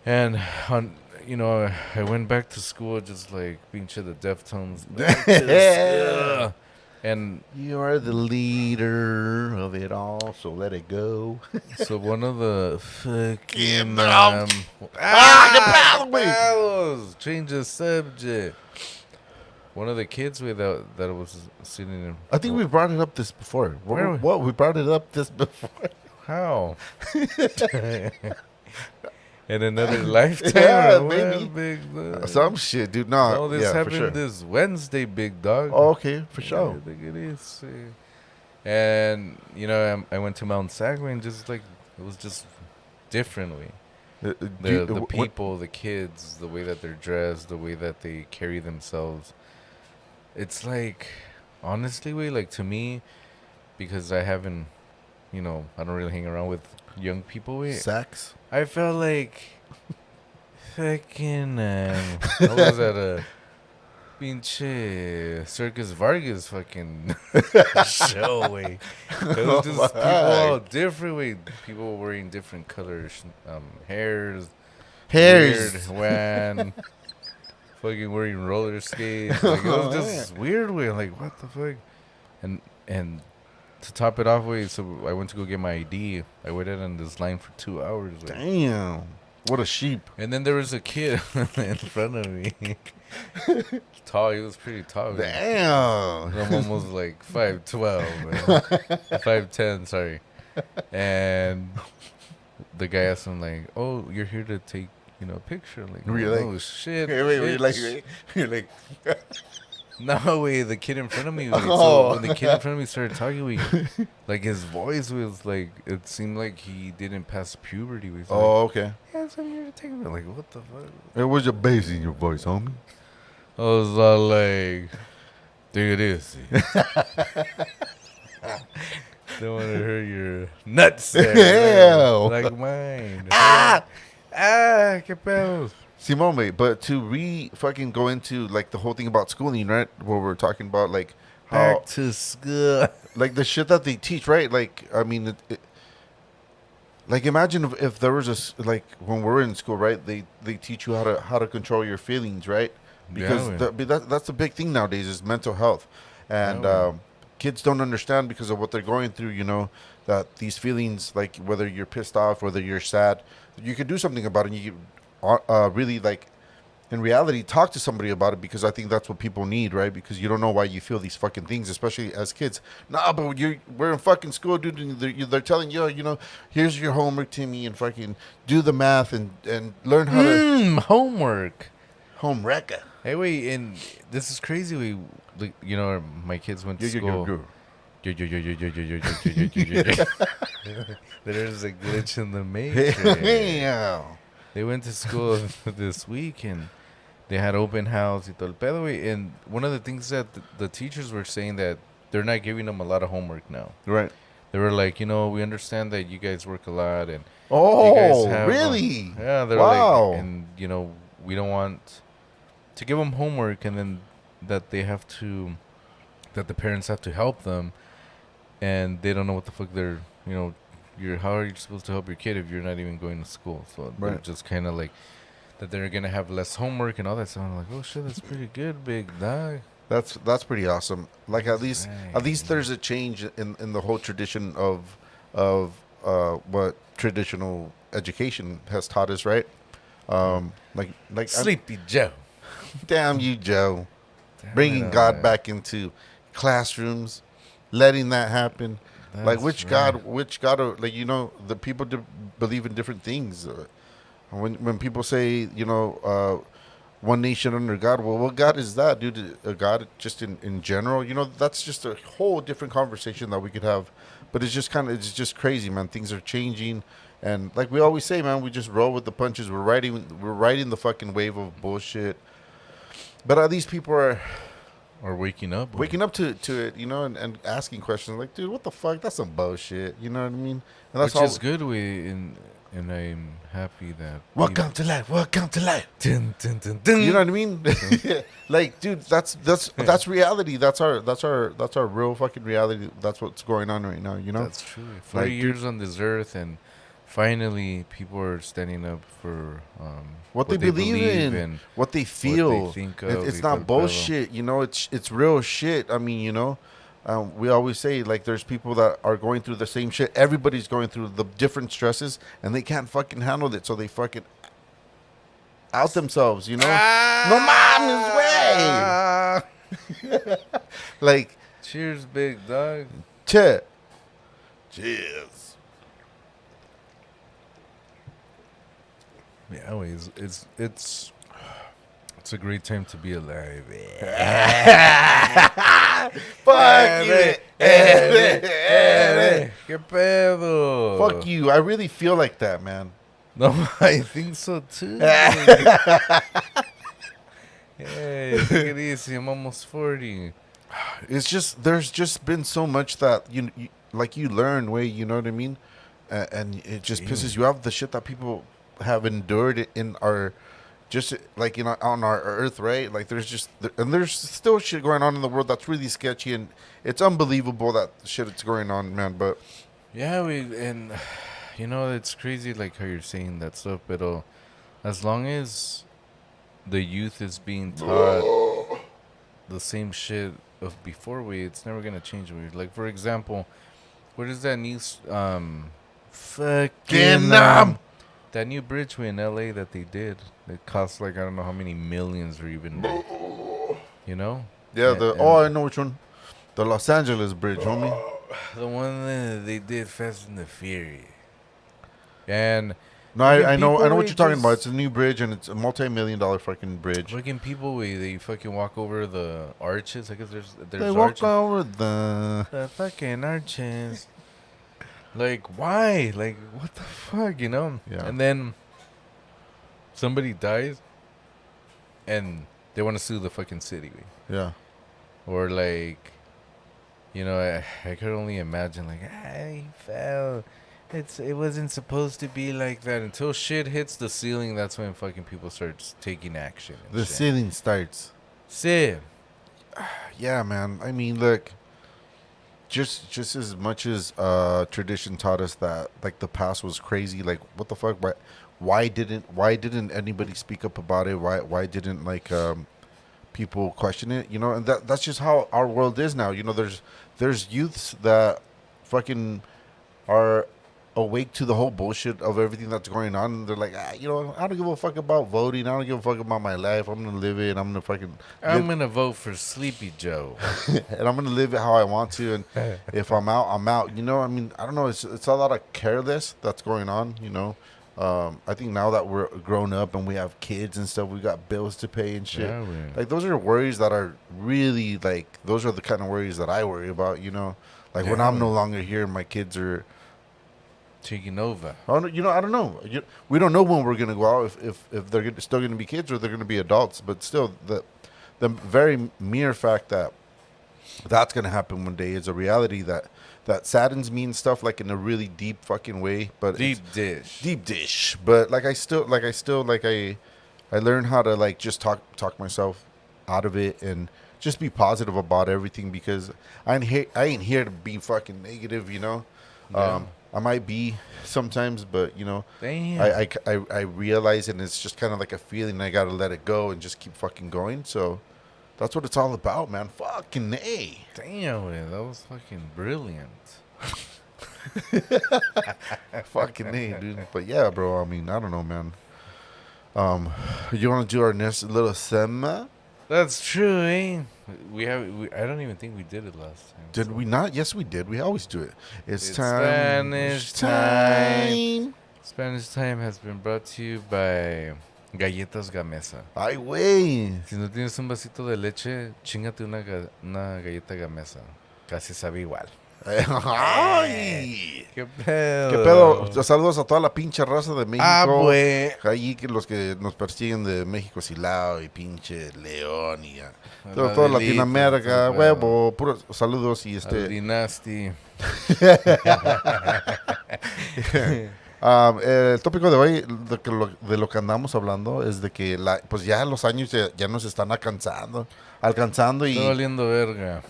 Speaker 1: And I went back to school just like being to the Deftones, yeah. And
Speaker 2: You are the leader of it all, so let it go.
Speaker 1: so one of the fucking change the subject. One of the kids that was sitting in.
Speaker 2: I think we brought it up this before.
Speaker 1: Where?
Speaker 2: What? We brought it up this before.
Speaker 1: How? In another lifetime?
Speaker 2: Yeah,
Speaker 1: or what,
Speaker 2: maybe.
Speaker 1: big dog?
Speaker 2: Some shit, dude. No,
Speaker 1: No, this
Speaker 2: yeah, for
Speaker 1: happened
Speaker 2: sure.
Speaker 1: this Wednesday, big dog.
Speaker 2: Oh, okay, for
Speaker 1: Yeah,
Speaker 2: sure.
Speaker 1: look at this. And, I went to Mount Sagway and just like, it was just differently. The people, the kids, the way that they're dressed, the way that they carry themselves. It's like, honestly, like to me, because I haven't, I don't really hang around with young people.
Speaker 2: Sex.
Speaker 1: I felt like fucking, I was at a pinche Circus Vargas fucking show, way. It was just people all different, way. People wearing different colors, hairs, weird, wan, fucking wearing roller skates. Like, it was just weird, way. Like, what the fuck? And to top it off, way, so I went to go get my ID. I waited in this line for 2 hours. Like.
Speaker 2: Damn. What a sheep.
Speaker 1: And then there was a kid in front of me. Tall, he was pretty tall. Man.
Speaker 2: Damn.
Speaker 1: I'm almost like 5'12", man. 5'10", sorry. And the guy asked him like, "Oh, you're here to take, a picture?" Like,
Speaker 2: Were you like-
Speaker 1: oh shit.
Speaker 2: You're like,
Speaker 1: No way, the kid in front of me. Wait,
Speaker 2: Oh.
Speaker 1: So when the kid in front of me started talking, like his voice was like, it seemed like he didn't pass puberty. He was like,
Speaker 2: oh, okay.
Speaker 1: yeah, so I'm here to take a picture. Like, what the fuck?
Speaker 2: Hey, where's your bass in your voice, homie?
Speaker 1: I was all like, dude, this. Don't want to hurt your nuts there,
Speaker 2: Hell.
Speaker 1: man. Like mine.
Speaker 2: Ah!
Speaker 1: Que pedos.
Speaker 2: Simone, mate, but to fucking go into like the whole thing about schooling, right? Where we're talking about like how
Speaker 1: Back to school.
Speaker 2: like the shit that they teach, right? Like, I mean, like imagine if there was like when we're in school, right? They teach you how to control your feelings, right? Because
Speaker 1: Yeah,
Speaker 2: that's the big thing nowadays is mental health, and
Speaker 1: Yeah,
Speaker 2: kids don't understand because of what they're going through. That these feelings, like whether you're pissed off, whether you're sad, you could do something about it. And you really like in reality, talk to somebody about it, because I think that's what people need, right? Because you don't know why you feel these fucking things, especially as kids. Nah, but we're in fucking school, dude, and they're telling you, here's your homework, Timmy, and fucking do the math and learn how to
Speaker 1: Homework.
Speaker 2: homework.
Speaker 1: Hey, wait, and this is crazy. My kids went to school. There's a glitch in the matrix. They went to school this week and they had open house y todo el pedo, güey. And one of the things that the teachers were saying that they're not giving them a lot of homework now.
Speaker 2: Right.
Speaker 1: They were like, we understand that you guys work a lot and
Speaker 2: Oh,
Speaker 1: you guys have,
Speaker 2: really?
Speaker 1: Yeah, they're
Speaker 2: wow.
Speaker 1: like, and we don't want to give them homework and then that the parents have to help them, and they don't know what the fuck they're, how are you supposed to help your kid if you're not even going to school? So they're just kind of like that they're gonna have less homework and all that. So I'm like, oh shit, that's pretty good, big dog.
Speaker 2: That's pretty awesome. Like at least there's a change in the whole tradition of what traditional education has taught us, right? Like
Speaker 1: Sleepy Joe.
Speaker 2: Damn you, Joe. Bringing God back into classrooms, letting that happen.
Speaker 1: That's
Speaker 2: like which
Speaker 1: right.
Speaker 2: God, like the people believe in different things. When people say one nation under God, well, what God is that, dude? A God just in general, that's just a whole different conversation that we could have. But it's just crazy, man. Things are changing, and like we always say, man, we just roll with the punches. We're riding the fucking wave of bullshit. But these people are
Speaker 1: waking up
Speaker 2: to it, and asking questions like, dude, what the fuck? That's some bullshit. You know what I mean? And that's
Speaker 1: which is good. And I'm happy that
Speaker 2: welcome to life.
Speaker 1: Dun, dun, dun, dun.
Speaker 2: You know what I mean? Like, dude, that's reality. That's our real fucking reality. That's what's going on right now.
Speaker 1: That's true. 40 years on this earth, and finally, people are standing up for
Speaker 2: what they believe in, what they feel.
Speaker 1: What they think of.
Speaker 2: It's not bullshit. It's real shit. I mean, we always say, like, there's people that are going through the same shit. Everybody's going through the different stresses, and they can't fucking handle it, so they fucking out themselves, No mom's way. Like,
Speaker 1: cheers, big dog.
Speaker 2: Cheers.
Speaker 1: Yeah, anyways, it's a great time to be alive.
Speaker 2: Fuck you.
Speaker 1: ¿Qué pedo?
Speaker 2: Fuck you. I really feel like that, man.
Speaker 1: No, I think so too. Hey, take it easy. I'm almost 40.
Speaker 2: It's just, there's just been so much that you learn, way, you know what I mean? And it just pisses you off, the shit that people have endured in our, just like, on our earth, right? Like, there's still shit going on in the world that's really sketchy, and it's unbelievable that shit that's going on, man. But
Speaker 1: yeah, it's crazy, like how you're saying that stuff, but as long as the youth is being taught the same shit of before, it's never gonna change. Like, for example, what is that new that new bridgeway in LA that they did? It cost like I don't know how many millions, or even
Speaker 2: Yeah, I know which one. The Los Angeles Bridge, homie.
Speaker 1: The one that they did Fast and the Furious. And
Speaker 2: no, I know what you're talking about. It's a new bridge, and it's a multi-million-dollar fucking bridge.
Speaker 1: Fucking people, they fucking walk over the arches. I guess there's
Speaker 2: they walk
Speaker 1: arches.
Speaker 2: over the
Speaker 1: fucking arches. Like, why? Like, what the fuck, Yeah. And then somebody dies, and they want to sue the fucking city.
Speaker 2: Yeah.
Speaker 1: Or like, I could only imagine, like, he fell. It wasn't supposed to be like that. Until shit hits the ceiling, that's when fucking people start taking action.
Speaker 2: The ceiling starts.
Speaker 1: Sim.
Speaker 2: Yeah, man. I mean, look, just as much as tradition taught us that, like, the past was crazy. Like, what the fuck? Why didn't anybody speak up about it? Why didn't, like, people question it? And that's just how our world is now. There's youths that fucking are awake to the whole bullshit of everything that's going on. And they're like, you know, I don't give a fuck about voting. I don't give a fuck about my life. I'm gonna live it. I'm gonna fucking.
Speaker 1: I'm gonna vote for Sleepy Joe,
Speaker 2: and I'm gonna live it how I want to. And if I'm out, I'm out. You know, I mean, I don't know. It's a lot of careless that's going on. You know, I think now that we're grown up and we have kids and stuff, we got bills to pay and shit.
Speaker 1: Yeah,
Speaker 2: like those are worries that are really like those are the kind of worries that I worry about. You know, like when I'm no longer here and my kids are
Speaker 1: taking over.
Speaker 2: I don't know. We don't know when we're gonna go out if they're still gonna be kids or they're gonna be adults. But still, the very mere fact that that's gonna happen one day is a reality that saddens me and stuff, like in a really deep fucking way. But
Speaker 1: deep dish.
Speaker 2: But I learned how to like just talk myself out of it and just be positive about everything, because I ain't here to be fucking negative. You know.
Speaker 1: Yeah.
Speaker 2: I might be sometimes, but you know,
Speaker 1: Damn.
Speaker 2: I realize it, and it's just kind of like a feeling. I gotta let it go and just keep fucking going. So that's what it's all about, man. Fucking A.
Speaker 1: Damn, man, that was fucking brilliant.
Speaker 2: Fucking A, dude. But yeah, bro. I mean, I don't know, man. You want to do our next little sema?
Speaker 1: That's true, eh? I don't even think we did it last time.
Speaker 2: Did we not? Yes, we did. We always do it. It's
Speaker 1: time.
Speaker 2: Spanish time.
Speaker 1: Spanish time has been brought to you by Galletas Gamesa.
Speaker 2: Ay, güey.
Speaker 1: Si no tienes un vasito de leche, chingate una galleta Gamesa. Casi sabe igual.
Speaker 2: ¡Ay!
Speaker 1: ¿Qué pedo?
Speaker 2: ¿Qué pedo? Saludos a toda la pinche raza de México.
Speaker 1: Ah, güey.
Speaker 2: Ahí que los que nos persiguen de México, Silao y pinche León y ya. Toda Latinoamérica, huevo, puros saludos y
Speaker 1: Al Dynasty.
Speaker 2: El tópico de hoy, de lo que andamos hablando, es de que pues ya los años ya nos están alcanzando y...
Speaker 1: Está valiendo verga.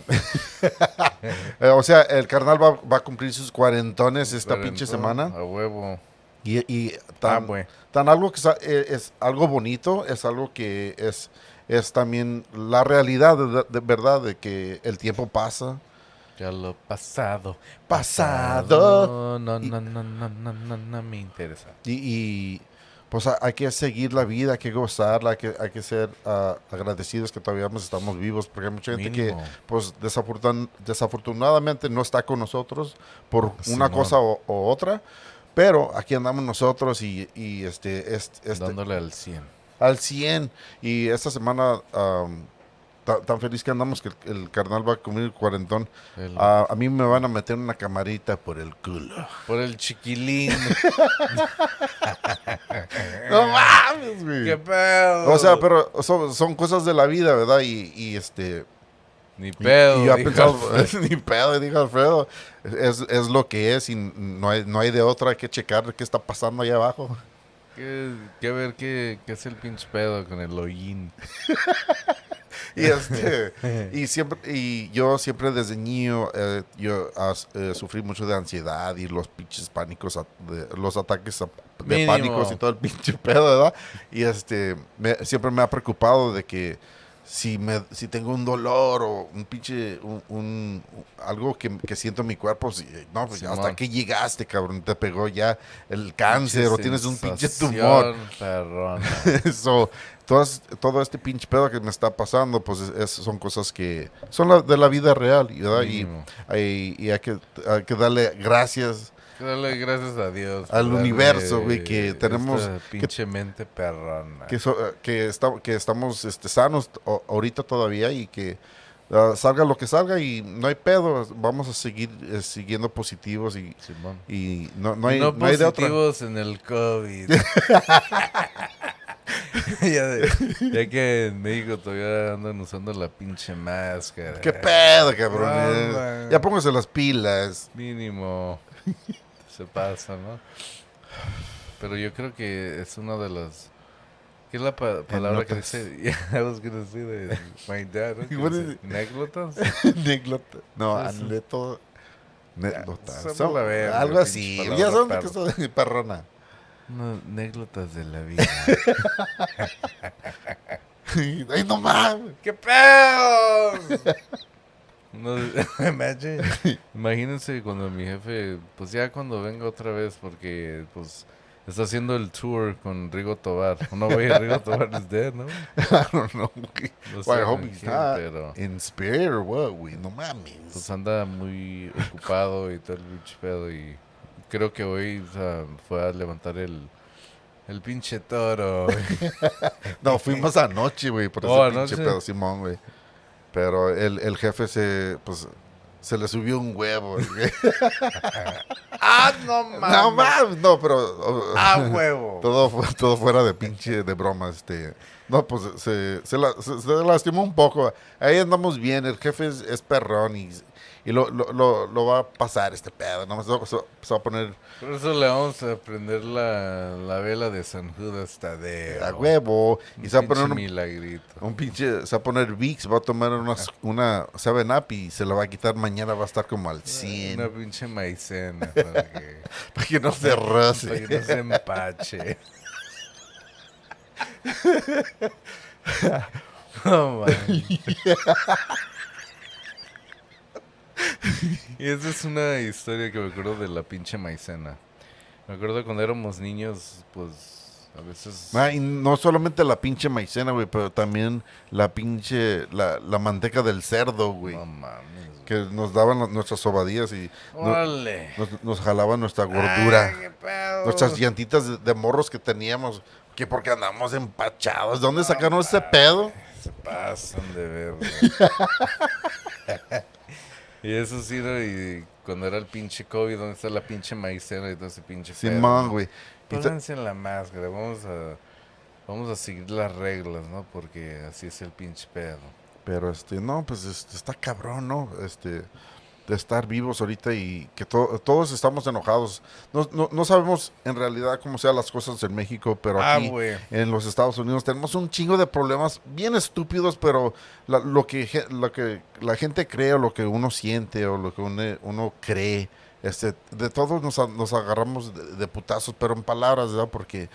Speaker 2: o sea, el carnal va a cumplir sus cuarentones esta pinche semana.
Speaker 1: A huevo.
Speaker 2: Y tan algo que es algo bonito, es algo que es también la realidad de verdad, de que el tiempo pasa.
Speaker 1: Ya lo pasado. No me interesa.
Speaker 2: Y pues hay que seguir la vida, hay que gozarla, hay que ser agradecidos que todavía estamos vivos, porque hay mucha gente que pues desafortunadamente no está con nosotros por una cosa o otra, pero aquí andamos nosotros y
Speaker 1: dándole al 100.
Speaker 2: Al 100. Y esta semana tan feliz que andamos que el carnal va a comer el cuarentón. A mí me van a meter una camarita por el culo.
Speaker 1: Por el chiquilín.
Speaker 2: No mames, güey.
Speaker 1: Qué pedo.
Speaker 2: O sea, pero son cosas de la vida, ¿verdad? Y
Speaker 1: Ni pedo.
Speaker 2: Y yo he pensado, ni pedo, dijo Alfredo. Es lo que es y no hay de otra. Hay que checar qué está pasando allá abajo.
Speaker 1: Que ver qué es el pinche pedo con el hollín.
Speaker 2: y yo siempre desde niño yo sufrí mucho de ansiedad y los pinches pánicos, los ataques de pánicos y todo el pinche pedo, ¿verdad? Y siempre me ha preocupado de que si tengo un dolor o un pinche algo que siento en mi cuerpo, no, pues hasta que llegaste, cabrón, te pegó ya el cáncer o tienes un pinche tumor. Eso, todo este pinche pedo que me está pasando, pues son cosas que son de la vida real, ¿verdad? Y hay que darle gracias.
Speaker 1: Dale gracias a Dios.
Speaker 2: Al universo, güey, que tenemos...
Speaker 1: pinche mente perrona.
Speaker 2: Que estamos sanos ahorita todavía y que salga lo que salga y no hay pedo. Vamos a seguir siguiendo positivos y no hay de otra.
Speaker 1: Positivos en el COVID. ya que en México todavía andan usando la pinche máscara.
Speaker 2: ¿Qué pedo, cabrón? Ya póngase las pilas.
Speaker 1: Mínimo. Se pasa, ¿no? Pero yo creo que es una de las... ¿Qué es la palabra que dice? I was gonna say de my dad, ¿no? ¿Néclotas?
Speaker 2: Néclotas. No, aneto... Néclotas. Algo así. Ya son de que son de perrona.
Speaker 1: No, néclotas de la vida.
Speaker 2: ¡Ay, no mames!
Speaker 1: ¡Qué pedos! No, imagine, imagínense cuando mi jefe, pues ya cuando venga otra vez, porque pues está haciendo el tour con Rigo Tobar. No, güey, Rigo Tobar is dead, ¿no?
Speaker 2: I don't know, güey.
Speaker 1: No
Speaker 2: Well, I
Speaker 1: sé
Speaker 2: hope
Speaker 1: con
Speaker 2: he's
Speaker 1: quién,
Speaker 2: not
Speaker 1: pero
Speaker 2: in spirit or what, güey. No
Speaker 1: pues
Speaker 2: mames.
Speaker 1: anda muy ocupado y todo el pinche pedo. Y creo que hoy, o sea, fue a levantar el pinche toro, güey.
Speaker 2: No, fuimos anoche, güey, por ese
Speaker 1: Oh,
Speaker 2: pinche
Speaker 1: anoche.
Speaker 2: pedo, Simón, güey. Pero el jefe pues, se le subió un huevo, güey.
Speaker 1: ¡Ah, no
Speaker 2: No
Speaker 1: mames!
Speaker 2: mames, no, pero
Speaker 1: ¡Ah, huevo!
Speaker 2: todo fuera de pinche de broma, No, pues se lastimó un poco. Ahí andamos bien, el jefe es perrón y lo va a pasar este pedo. Nada más se va a poner
Speaker 1: Por eso le vamos a prender la vela de San Judas
Speaker 2: a
Speaker 1: Tadeo.
Speaker 2: huevo y
Speaker 1: Un
Speaker 2: se va a poner
Speaker 1: pinche milagrito.
Speaker 2: un pinche, se va a poner Vicks, va a tomar una 7-Up y se la va a quitar mañana, va a estar como al
Speaker 1: Una
Speaker 2: 100
Speaker 1: pinche maicena
Speaker 2: para que no se
Speaker 1: para que
Speaker 2: roce.
Speaker 1: no se empache. No, man. Y esa es una historia que me acuerdo de la pinche maicena. Me acuerdo cuando éramos niños, pues a veces...
Speaker 2: Y no solamente la pinche maicena, güey, pero también la manteca del cerdo, güey.
Speaker 1: No mames, güey.
Speaker 2: Que nos daban nuestras sobadillas y
Speaker 1: ¡Órale!
Speaker 2: nos jalaban nuestra
Speaker 1: ¡Ay,
Speaker 2: gordura.
Speaker 1: qué pedo!
Speaker 2: Nuestras llantitas de morros que teníamos. Que porque andamos empachados. ¿De dónde sacaron ese pedo?
Speaker 1: Se pasan de verga. Y eso sí, ¿no? Y cuando era el pinche COVID, ¿dónde está la pinche maicena y todo ese pinche pedo,
Speaker 2: Simón,
Speaker 1: no?
Speaker 2: güey. Y te-
Speaker 1: Pónganse la máscara, vamos a seguir las reglas, ¿no? Porque así es el pinche pedo.
Speaker 2: pero no, pues está cabrón, ¿no? De estar vivos ahorita y que todos estamos enojados. No sabemos en realidad cómo sean las cosas en México, pero
Speaker 1: Ah,
Speaker 2: aquí
Speaker 1: güey.
Speaker 2: en los Estados Unidos tenemos un chingo de problemas bien estúpidos, pero lo que la gente cree o lo que uno siente o lo que uno cree, de todos nos agarramos de putazos, pero en palabras, ¿verdad? Porque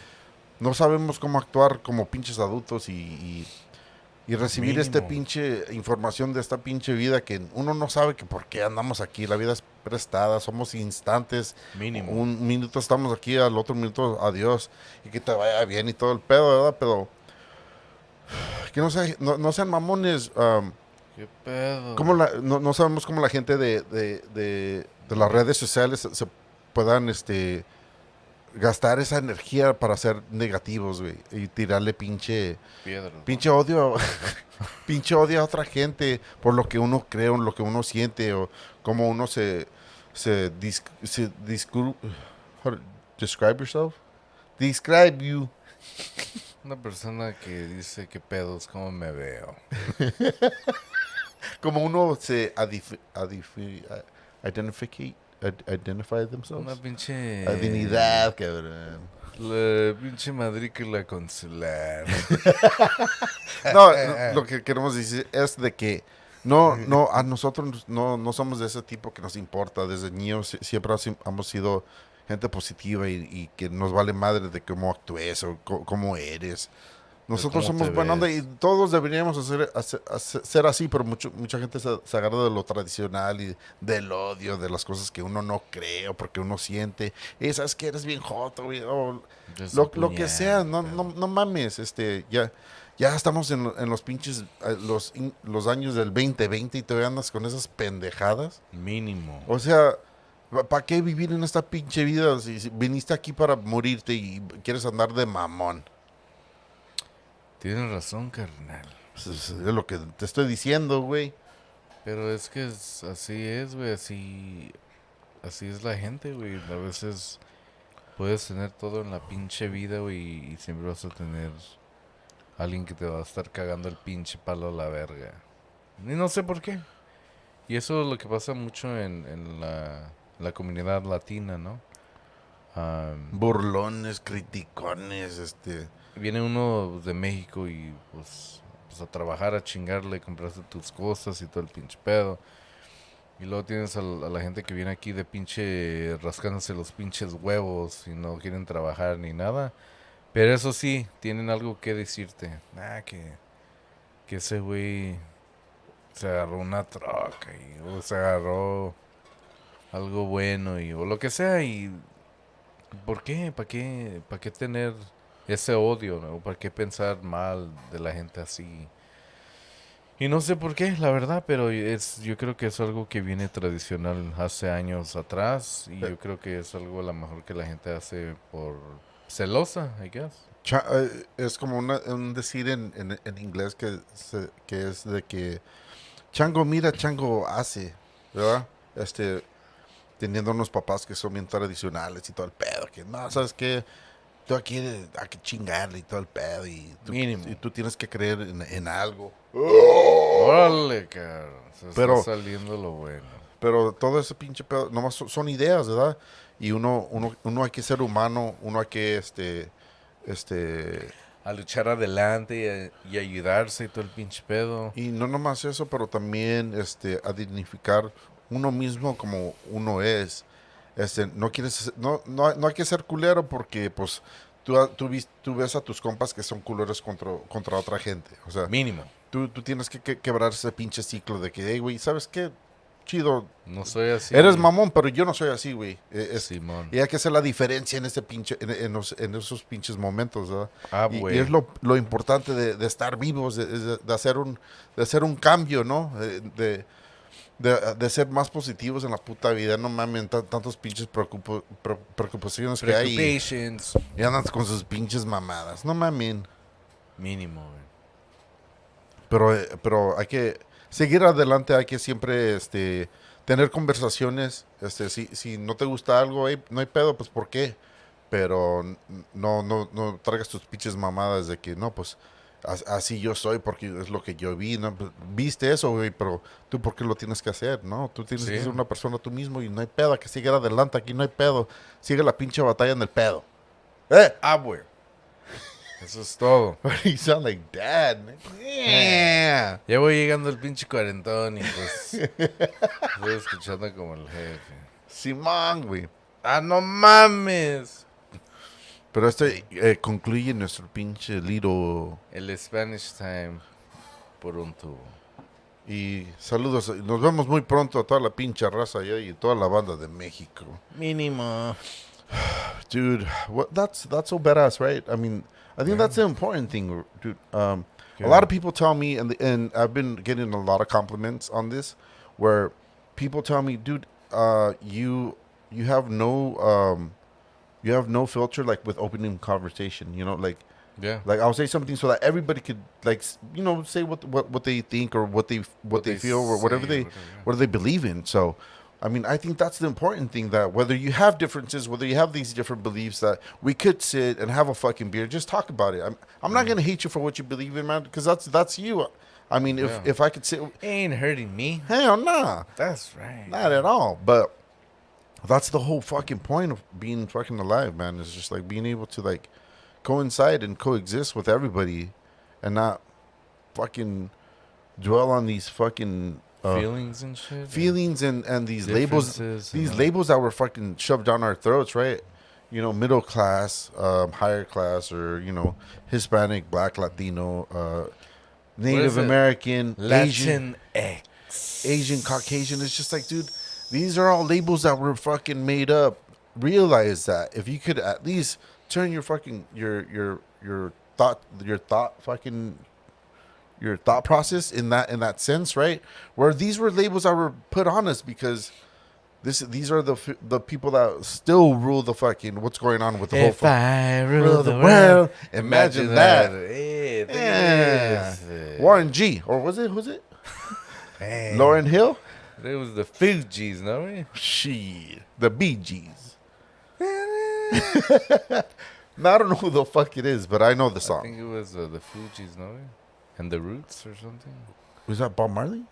Speaker 2: no sabemos cómo actuar como pinches adultos y recibir este
Speaker 1: Mínimo.
Speaker 2: pinche información de esta pinche vida que uno no sabe que por qué andamos aquí. La vida es prestada, somos instantes.
Speaker 1: Mínimo.
Speaker 2: Un minuto estamos aquí, al otro minuto adiós. Y que te vaya bien y todo el pedo, ¿verdad? Pero que no sean mamones.
Speaker 1: ¿Qué pedo?
Speaker 2: No sabemos cómo la gente de las redes sociales se puedan gastar esa energía para ser negativos, güey. Y tirarle
Speaker 1: Piedras, ¿no?
Speaker 2: pinche odio pinche odia a otra gente por lo que uno cree o lo que uno siente o cómo uno how to describe yourself? Describe you.
Speaker 1: Una persona que dice qué pedos, cómo me veo.
Speaker 2: Como uno identify
Speaker 1: Una
Speaker 2: themselves.
Speaker 1: pinche...
Speaker 2: Dignidad, cabrón.
Speaker 1: La pinche madrícula consular.
Speaker 2: No, lo que queremos decir es de que no, a nosotros no somos de ese tipo que nos importa. Desde niños siempre hemos sido gente positiva y que nos vale madre de cómo actúes o cómo eres.
Speaker 1: De
Speaker 2: Nosotros
Speaker 1: cómo te
Speaker 2: somos buena onda y
Speaker 1: ves.
Speaker 2: todos deberíamos ser así, pero mucha gente se agarra de lo tradicional y del odio, de las cosas que uno no cree o porque uno siente. Y sabes que eres bien joto, güey, o
Speaker 1: De su
Speaker 2: lo que sea,
Speaker 1: puñal, pedo.
Speaker 2: no mames, ya estamos en los pinches, los años del 2020 y todavía andas con esas pendejadas.
Speaker 1: Mínimo.
Speaker 2: O sea, ¿para qué vivir en esta pinche vida si viniste aquí para morirte y quieres andar de mamón?
Speaker 1: Tienes razón, carnal.
Speaker 2: Pues es lo que te estoy diciendo, güey.
Speaker 1: Pero es que así es, güey. Así es la gente, güey. A veces puedes tener todo en la pinche vida, güey. Y siempre vas a tener alguien que te va a estar cagando el pinche palo a la verga. Y no sé por qué. Y eso es lo que pasa mucho en la comunidad latina, ¿no?
Speaker 2: Burlones, criticones,
Speaker 1: Viene uno de México y pues a trabajar, a chingarle, compraste tus cosas y todo el pinche pedo. Y luego tienes a la gente que viene aquí de pinche rascándose los pinches huevos y no quieren trabajar ni nada. Pero eso sí, tienen algo que decirte. Que ese güey se agarró una troca o se agarró algo bueno o lo que sea y ¿por qué? ¿Para qué tener ese odio, ¿no? ¿Para qué pensar mal de la gente así? Y no sé por qué, la verdad, pero yo creo que es algo que viene tradicional hace años atrás y yo creo que es algo a lo mejor que la gente hace por celosa, I guess.
Speaker 2: Es como un decir en inglés que es de que chango mira, chango hace, ¿verdad? Teniendo unos papás que son bien tradicionales y todo el pedo, que no, ¿sabes qué? Tú aquí hay que chingarle y todo el pedo
Speaker 1: Mínimo.
Speaker 2: y tú tienes que creer en algo.
Speaker 1: Órale, cabrón, se está
Speaker 2: Pero,
Speaker 1: saliendo lo bueno.
Speaker 2: pero todo ese pinche pedo, nomás son ideas, ¿verdad? Y uno hay que ser humano, uno hay que, este,
Speaker 1: A luchar adelante y ayudarse y todo el pinche pedo.
Speaker 2: y no nomás eso, pero también, a dignificar uno mismo como uno es. No quieres, no hay que ser culero porque, pues, tú ves a tus compas que son culeros contra otra gente. O sea,
Speaker 1: Mínimo.
Speaker 2: tú tienes que quebrar ese pinche ciclo de que, hey, güey, ¿sabes qué? Chido.
Speaker 1: No soy así.
Speaker 2: Eres mamón, pero yo no soy así, güey.
Speaker 1: Simón.
Speaker 2: Y hay que hacer la diferencia en ese pinche, en esos pinches momentos, ¿verdad?
Speaker 1: Ah,
Speaker 2: Y
Speaker 1: güey.
Speaker 2: es lo importante de estar vivos, de hacer un cambio, ¿no? De ser más positivos en la puta vida. No mames, tantos pinches preocupaciones que hay
Speaker 1: Preoccupations.
Speaker 2: y andan con sus pinches mamadas. No mames.
Speaker 1: Mínimo, güey.
Speaker 2: Pero hay que seguir adelante, hay que siempre tener conversaciones. Si no te gusta algo, no hay pedo, pues ¿por qué? Pero no traigas tus pinches mamadas de que no, pues así yo soy porque es lo que yo vi, ¿no? Pues, viste eso, güey, pero tú por qué lo tienes que hacer, ¿no? Tú tienes
Speaker 1: Sí.
Speaker 2: que ser una persona tú mismo y no hay pedo, hay que seguir adelante, aquí no hay pedo. Sigue la pinche batalla en el pedo. ¡Eh!
Speaker 1: Ah, güey. Eso es todo.
Speaker 2: You sound like dad. Yeah.
Speaker 1: Ya voy llegando el pinche cuarentón y pues estoy escuchando como el jefe.
Speaker 2: Simón, güey.
Speaker 1: ¡Ah, no mames!
Speaker 2: Pero concluye nuestro pinche little.
Speaker 1: El Spanish Time por un tubo.
Speaker 2: Y saludos. Nos vemos muy pronto a toda la pinche raza allá y toda la banda de México.
Speaker 1: Mínimo.
Speaker 2: Dude, that's so badass, right? I mean, I think that's the important thing, dude. A lot of people tell me, and I've been getting a lot of compliments on this, where people tell me, dude, you have no filter like with opening conversation. You know,
Speaker 1: Yeah.
Speaker 2: like I'll say something so that everybody could say what they think or what they feel or whatever they believe in. So I mean, I think that's the important thing, that whether you have differences, whether you have these different beliefs, that we could sit and have a fucking beer, just talk about it. I'm not gonna hate you for what you believe in, man, because that's you. I mean, if I could sit,
Speaker 1: Ain't hurting me.
Speaker 2: hell nah,
Speaker 1: That's right.
Speaker 2: not at all. But that's the whole fucking point of being fucking alive, man. It's just like being able to like coincide and coexist with everybody, and not fucking dwell on these fucking
Speaker 1: Feelings and shit.
Speaker 2: feelings and these labels,
Speaker 1: Differences
Speaker 2: these
Speaker 1: and,
Speaker 2: labels that were fucking shoved down our throats, right? You know, middle class, higher class, or Hispanic, Black, Latino, Native
Speaker 1: it?
Speaker 2: American,
Speaker 1: Latin X.
Speaker 2: Asian, Caucasian. It's just like, dude, these are all labels that were fucking made up. Realize that if you could at least turn your fucking your thought process in that sense, right? Where these were labels that were put on us because these are the people that still rule the fucking what's going on with the whole.
Speaker 1: If I rule the world,
Speaker 2: world, imagine that.
Speaker 1: Hey,
Speaker 2: Yeah.
Speaker 1: this.
Speaker 2: Warren G, or who's it?
Speaker 1: Hey.
Speaker 2: Lauren Hill.
Speaker 1: It was the Fugees, no?
Speaker 2: Shit, the Bee Gees. Now, I don't know who the fuck it is, but I know the
Speaker 1: I
Speaker 2: song.
Speaker 1: think it was the Fugees, no? And the Roots or something.
Speaker 2: Was that Bob Marley?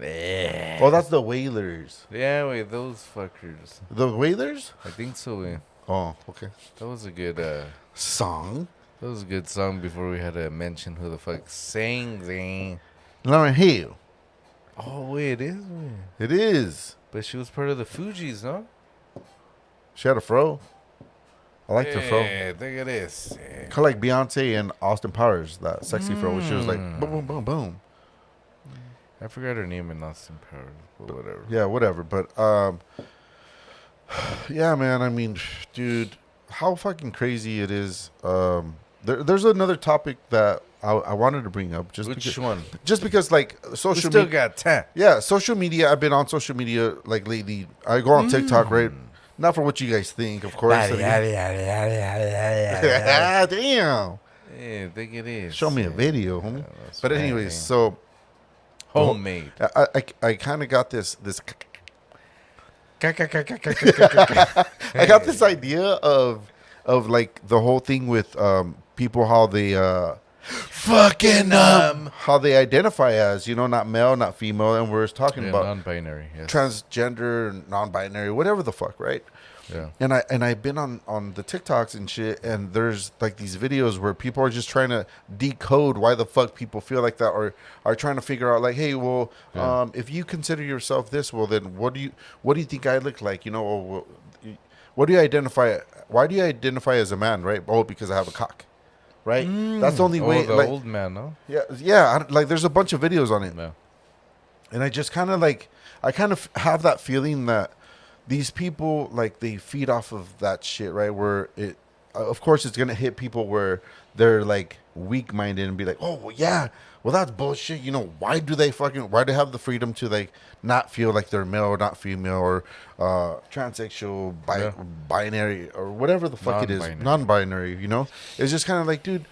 Speaker 1: Yeah.
Speaker 2: Oh, that's the Wailers.
Speaker 1: Yeah, wait, those fuckers.
Speaker 2: The Wailers?
Speaker 1: I think so.
Speaker 2: Oh, okay.
Speaker 1: That was a good.
Speaker 2: Song.
Speaker 1: That was a good song. Before we had to mention who the fuck sings.
Speaker 2: Lauren Hill.
Speaker 1: Oh wait, it is. Wait.
Speaker 2: It is.
Speaker 1: But she was part of the Fugees, no?
Speaker 2: She had a fro. I liked her fro.
Speaker 1: Yeah, look at this. Yeah.
Speaker 2: Kind of like Beyonce and Austin Powers, that sexy fro, where she was like boom, boom, boom, boom.
Speaker 1: I forgot her name in Austin Powers, but whatever.
Speaker 2: Yeah, whatever. But yeah, man. I mean, dude, how fucking crazy it is. There's another topic that I wanted to bring up.
Speaker 1: Which one?
Speaker 2: Just because, like,
Speaker 1: We
Speaker 2: social
Speaker 1: still
Speaker 2: media.
Speaker 1: got 10.
Speaker 2: Yeah, social media. I've been on social media like lately. I go on TikTok, right? Not for what you guys think, of course. Damn.
Speaker 1: Yeah, I think it is.
Speaker 2: Show me a video, homie. But anyways, so
Speaker 1: homemade.
Speaker 2: I kind of got this I got this idea of like the whole thing with people, how they how they identify as, you know, not male, not female, and we're talking about
Speaker 1: non-binary, yes.
Speaker 2: transgender, non-binary, whatever the fuck, right?
Speaker 1: Yeah.
Speaker 2: And I've been on the TikToks and shit, and there's like these videos where people are just trying to decode why the fuck people feel like that, or are trying to figure out like, hey, well, if you consider yourself this, well, then what do you think I look like? You know, or what do you identify? Why do you identify as a man? Right? Oh, because I have a cock. Right? That's the only way.
Speaker 1: The
Speaker 2: like,
Speaker 1: old man, no?
Speaker 2: Yeah. Like, there's a bunch of videos on it,
Speaker 1: Yeah.
Speaker 2: and I just kind of like, I kind of have that feeling that these people, like, they feed off of that shit, right? Where it, of course, it's gonna hit people where they're like weak-minded and be like, oh, well, yeah, well, that's bullshit. You know, why do they have the freedom to like not feel like they're male or not female or transsexual, binary or whatever the fuck it is, non-binary? You know, it's just kind of like, dude,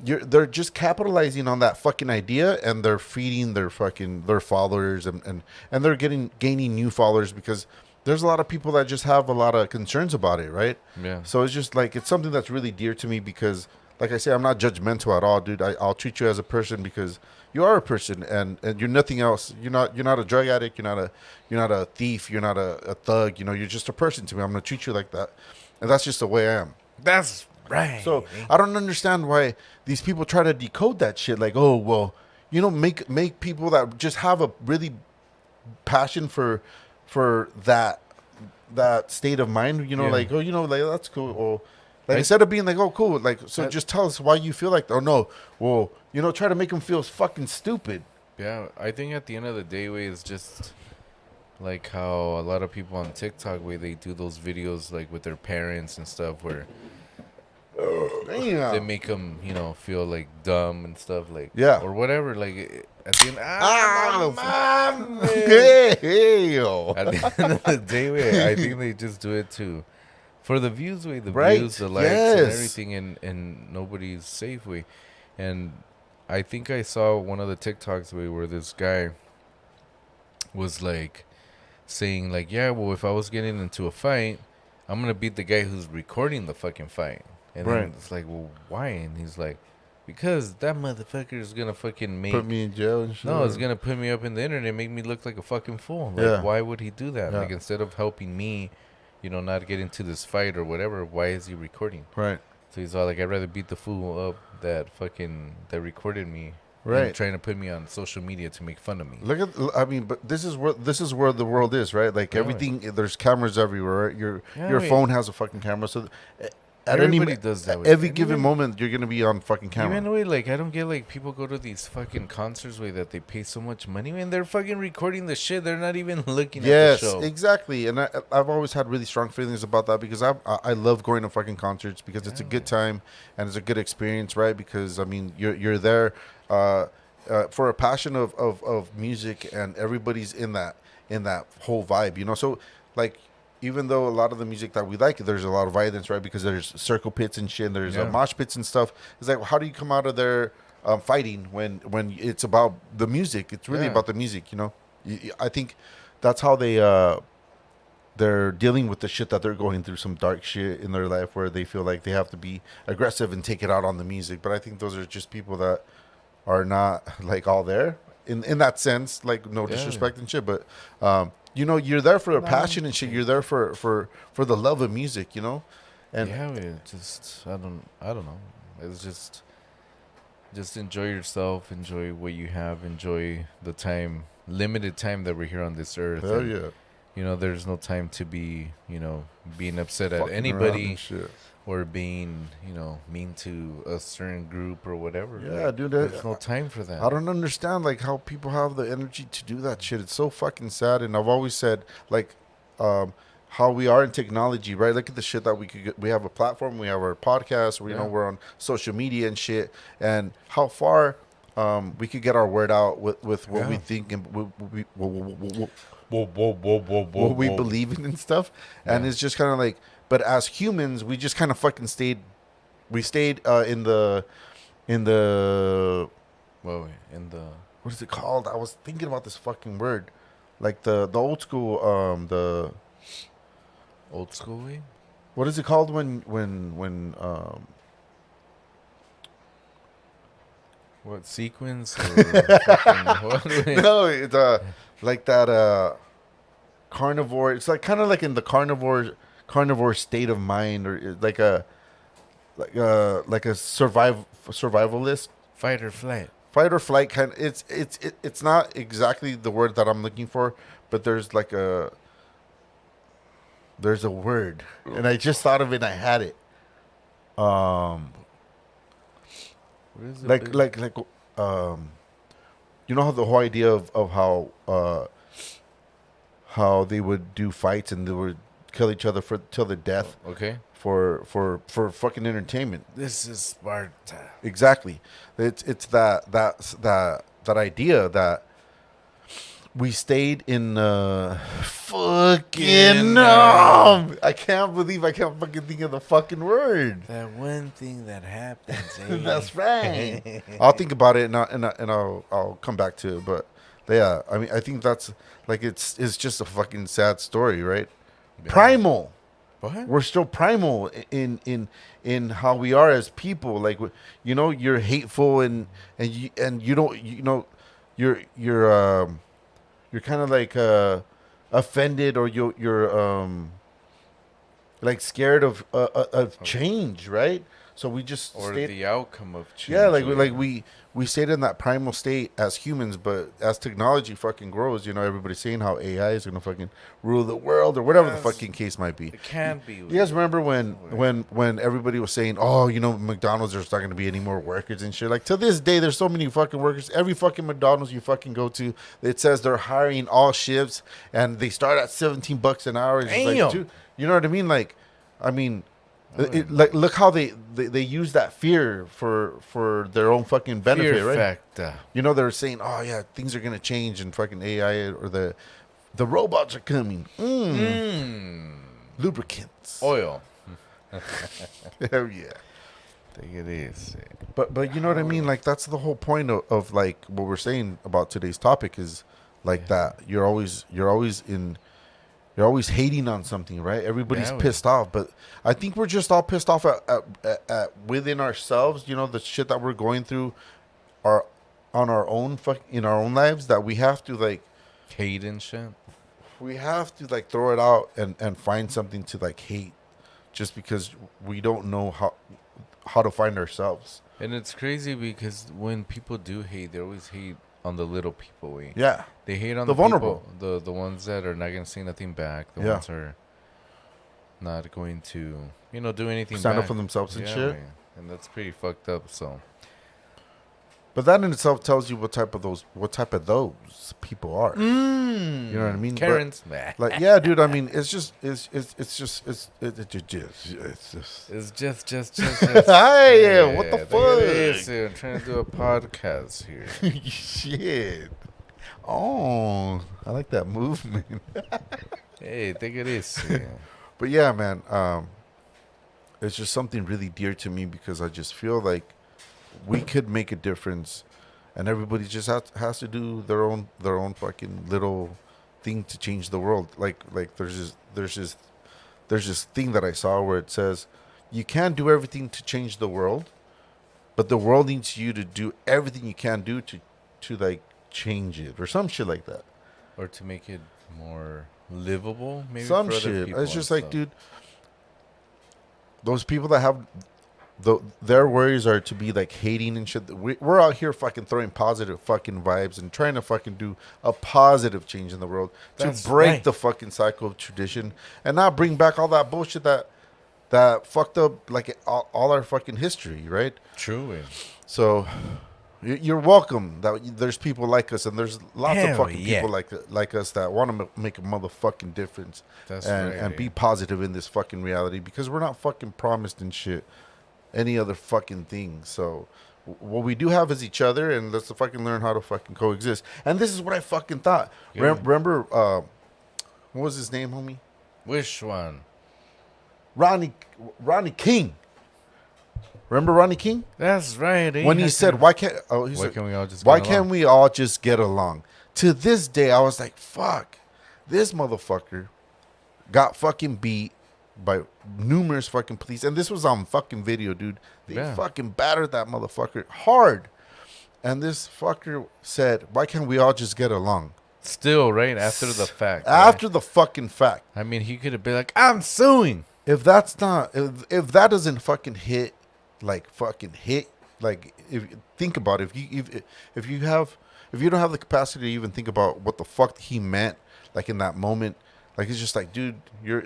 Speaker 2: they're just capitalizing on that fucking idea, and they're feeding their followers, and they're gaining new followers because there's a lot of people that just have a lot of concerns about it, right?
Speaker 1: Yeah.
Speaker 2: So it's just like, it's something that's really dear to me because, like I say, I'm not judgmental at all, dude. I'll treat you as a person because you are a person, and you're nothing else. You're not a drug addict. You're not a thief. You're not a thug. You know, you're just a person to me. I'm gonna treat you like that, and that's just the way I am.
Speaker 1: That's right.
Speaker 2: So I don't understand why these people try to decode that shit. Like, oh, well, you know, make people that just have a really passion for that state of mind, you know, like, oh, you know, like, that's cool. Or like, instead of being like, oh, cool, like, so just tell us why you feel like that. Oh, no, well, you know, try to make them feel fucking stupid.
Speaker 1: Yeah, I think at the end of the day, it's just like how a lot of people on TikTok, they do those videos like with their parents and stuff, where they make them, you know, feel like dumb and stuff, like, or whatever. Like, at the end, at the end of the day, I think they just do it for the views, views, the likes, and everything, and nobody's safe way. And I think I saw one of the TikToks where this guy was like saying like, yeah, well, if I was getting into a fight, I'm gonna beat the guy who's recording the fucking fight. And then it's like, well, why? And he's like, because that motherfucker is gonna fucking put
Speaker 2: me in jail and shit.
Speaker 1: No, it's gonna put me up in the internet, make me look like a fucking fool. Like, why would he do that? Like, instead of helping me, you know, not get into this fight or whatever, why is he recording?
Speaker 2: Right.
Speaker 1: So he's all like, I'd rather beat the fool up that recorded me.
Speaker 2: Right.
Speaker 1: Trying to put me on social media to make fun of me.
Speaker 2: I mean, but this is where the world is, right? Like, everything, there's cameras everywhere. Right? Your phone has a fucking camera, so at
Speaker 1: everybody does that.
Speaker 2: Every given moment, you're gonna be on fucking camera.
Speaker 1: Even way, like, I don't get, like, people go to these fucking concerts that they pay so much money, and they're fucking recording the shit. They're not even looking at the show.
Speaker 2: Yes, exactly. And I've always had really strong feelings about that because I love going to fucking concerts because it's a good time and it's a good experience, right? Because I mean, you're there for a passion of music, and everybody's in that whole vibe, you know. So like, even though a lot of the music that we like, there's a lot of violence, right? Because there's circle pits and shit, and there's mosh pits and stuff. It's like, how do you come out of there fighting when it's about the music? It's really about the music, you know? I think that's how they're dealing with the shit that they're going through, some dark shit in their life where they feel like they have to be aggressive and take it out on the music. But I think those are just people that are not, like, all there in that sense, like, no disrespect and shit, but you know, you're there for a passion and shit. You're there for the love of music, you know. And
Speaker 1: just I don't know. It's just enjoy yourself, enjoy what you have, enjoy the limited time that we're here on this earth.
Speaker 2: Hell yeah.
Speaker 1: there's no time to be, being upset at
Speaker 2: Fucking around
Speaker 1: anybody
Speaker 2: and shit.
Speaker 1: or being, mean to a certain group or whatever.
Speaker 2: Yeah,
Speaker 1: like,
Speaker 2: dude.
Speaker 1: There's no time for that.
Speaker 2: I don't understand like how people have the energy to do that shit. It's so fucking sad. And I've always said like, how we are in technology, right? Look at the shit that we could get. We have a platform, we have our podcast, we're on social media and shit, and how far we could get our word out with what we think and what we believe in and stuff. And it's just kind of like, but as humans, we just kind of fucking stayed. We stayed in the
Speaker 1: Well, in the
Speaker 2: what is it called? I was thinking about this fucking word, like the old school the.
Speaker 1: old school way.
Speaker 2: What is it called when
Speaker 1: What sequence? Or fucking, what?
Speaker 2: no, it's like that carnivore. It's like kind of like in the carnivore state of mind, or like a survivalist
Speaker 1: Fight or flight.
Speaker 2: fight or flight kind. It's not exactly the word that I'm looking for, but there's a word, and I just thought of it. And I had it.
Speaker 1: What is it?
Speaker 2: You know how the whole idea of how they would do fights and they would kill each other till the death
Speaker 1: Okay.
Speaker 2: for fucking entertainment.
Speaker 1: This is Sparta.
Speaker 2: Exactly. It's that idea that we stayed in fucking I can't believe I can't fucking think of the fucking word.
Speaker 1: That one thing that happens.
Speaker 2: That's right. I'll think about it and I'll come back to it. But yeah, I mean, I think that's like it's just a fucking sad story, right? Yeah. Primal.
Speaker 1: What?
Speaker 2: We're still primal in how we are as people. Like, you're hateful and you don't you're kind of like offended, or you're like scared of change, right? So we just
Speaker 1: the outcome of change.
Speaker 2: Yeah, like we stayed in that primal state as humans, but as technology fucking grows, everybody's saying how AI is gonna fucking rule the world or whatever the fucking case might be.
Speaker 1: It can be.
Speaker 2: You guys remember when everybody was saying, oh, McDonald's, there's not gonna be any more workers and shit. Like, to this day, there's so many fucking workers. Every fucking McDonald's you fucking go to, it says they're hiring all shifts and they start at $17 an hour. It's just like, dude, you know what I mean? Like, I mean. Like, look how they use that fear for their own fucking benefit,
Speaker 1: fear
Speaker 2: right?
Speaker 1: Factor.
Speaker 2: They're saying, oh yeah, things are gonna change and fucking AI or the robots are coming. Lubricants,
Speaker 1: oil.
Speaker 2: Hell yeah.
Speaker 1: Think it is.
Speaker 2: But you know what I mean? Like, that's the whole point of like what we're saying about today's topic is like that. You're always hating on something, right? Everybody's pissed off, but I think we're just all pissed off at within ourselves. The shit that we're going through are on our own in our own lives, that we have to like
Speaker 1: hate and shit.
Speaker 2: We have to like throw it out and find something to like hate, just because we don't know how to find ourselves.
Speaker 1: And it's crazy because when people do hate, they always hate on the little people way.
Speaker 2: Yeah.
Speaker 1: They hate on
Speaker 2: the vulnerable.
Speaker 1: People, the ones that are not going to say nothing back. The ones are not going to, do anything
Speaker 2: Stand
Speaker 1: back.
Speaker 2: up for themselves and shit.
Speaker 1: Man. And that's pretty fucked up, so.
Speaker 2: But that in itself tells you what type of those people are. You know what I mean?
Speaker 1: Karens.
Speaker 2: Like, yeah, dude. I mean, it's just.
Speaker 1: Hey,
Speaker 2: what the fuck?
Speaker 1: I'm trying to do a podcast here.
Speaker 2: Shit. Oh, I like that movement.
Speaker 1: Hey, take it easy.
Speaker 2: But yeah, man. It's just something really dear to me because I just feel like we could make a difference, and everybody just has to do their own fucking little thing to change the world. Like there's this thing that I saw where it says you can't do everything to change the world, but the world needs you to do everything you can do to like change it or some shit like that,
Speaker 1: or to make it more livable. Maybe
Speaker 2: some
Speaker 1: for other
Speaker 2: shit.
Speaker 1: people
Speaker 2: It's just like, dude, those people that have their worries are to be like hating and shit. We're out here fucking throwing positive fucking vibes and trying to fucking do a positive change in the world to break the fucking cycle of tradition and not bring back all that bullshit that fucked up like all our fucking history, right?
Speaker 1: True.
Speaker 2: So you're welcome that there's people like us, and there's lots of fucking people like us that want to make a motherfucking difference. And be positive in this fucking reality, because we're not fucking promised and shit any other fucking thing. So what we do have is each other, and let's fucking learn how to fucking coexist. And this is what I fucking thought. Remember, what was his name, homie?
Speaker 1: Which one?
Speaker 2: Ronnie King. Remember Ronnie King?
Speaker 1: That's right.
Speaker 2: When he said, "Why can't we all just get along?" To this day, I was like, "Fuck, this motherfucker got fucking beat by numerous fucking police, and this was on fucking video, dude. They fucking battered that motherfucker hard, and this fucker said, "Why can't we all just get along?"
Speaker 1: Still, right after the fact.
Speaker 2: After the fucking fact.
Speaker 1: I mean, he could have been like, "I'm suing."
Speaker 2: If that's not, if that doesn't fucking hit. Like fucking hit. Like if think about it, if you don't have the capacity to even think about what the fuck he meant, like in that moment, like it's just like, dude, you're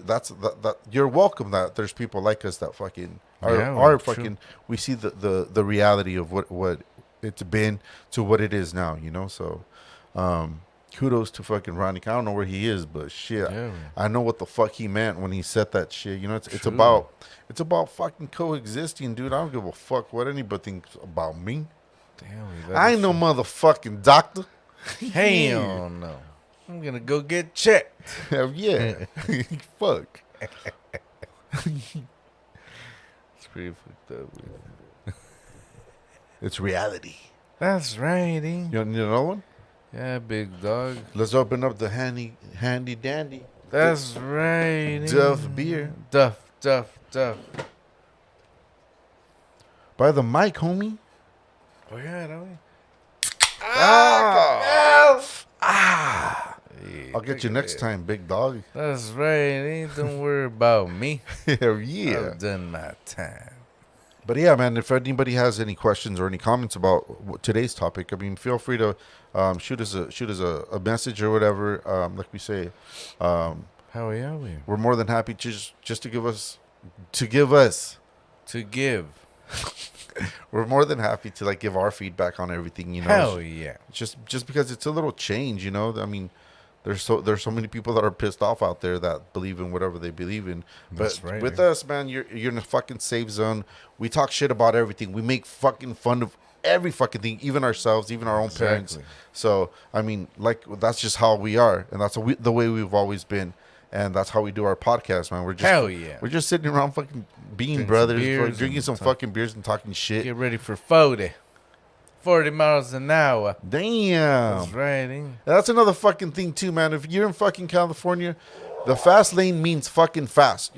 Speaker 2: welcome that there's people like us that fucking are fucking. We see the reality of what it's been to what it is now, you know. So, kudos to fucking Ronnie. I don't know where he is, but shit, I know what the fuck he meant when he said that shit. You know, it's about fucking coexisting, dude. I don't give a fuck what anybody thinks about me. Damn, I ain't no motherfucking doctor.
Speaker 1: Hell no. I'm gonna go get checked.
Speaker 2: Hell yeah. Fuck.
Speaker 1: It's pretty fucked up.
Speaker 2: It's reality.
Speaker 1: That's right.
Speaker 2: You need another one?
Speaker 1: Yeah, big dog.
Speaker 2: Let's open up the handy dandy.
Speaker 1: That's right.
Speaker 2: Duff beer.
Speaker 1: Duff.
Speaker 2: By the mic, homie.
Speaker 1: Oh yeah, don't we?
Speaker 2: I'll get you next time, big dog.
Speaker 1: That's right. Don't worry about me.
Speaker 2: Hell yeah.
Speaker 1: I've done my time.
Speaker 2: But yeah, man, if anybody has any questions or any comments about today's topic, I mean, feel free to shoot us a message or whatever. Like we say,
Speaker 1: hell yeah,
Speaker 2: we're more than happy just to give. We're more than happy to like give our feedback on everything, you know.
Speaker 1: Hell yeah.
Speaker 2: Just because it's a little change, you know. I mean, there's so many people that are pissed off out there that believe in whatever they believe in. But with us, man, you're in a fucking safe zone. We talk shit about everything. We make fucking fun of every fucking thing, even ourselves, even our own parents. So, I mean, like, that's just how we are, and that's the way we've always been. And that's how we do our podcast, man. We're just sitting around fucking being brothers, drinking some fucking beers and talking shit.
Speaker 1: Get ready for 40 miles an hour.
Speaker 2: Damn.
Speaker 1: That's right.
Speaker 2: That's another fucking thing too, man. If you're in fucking California, the fast lane means fucking fast.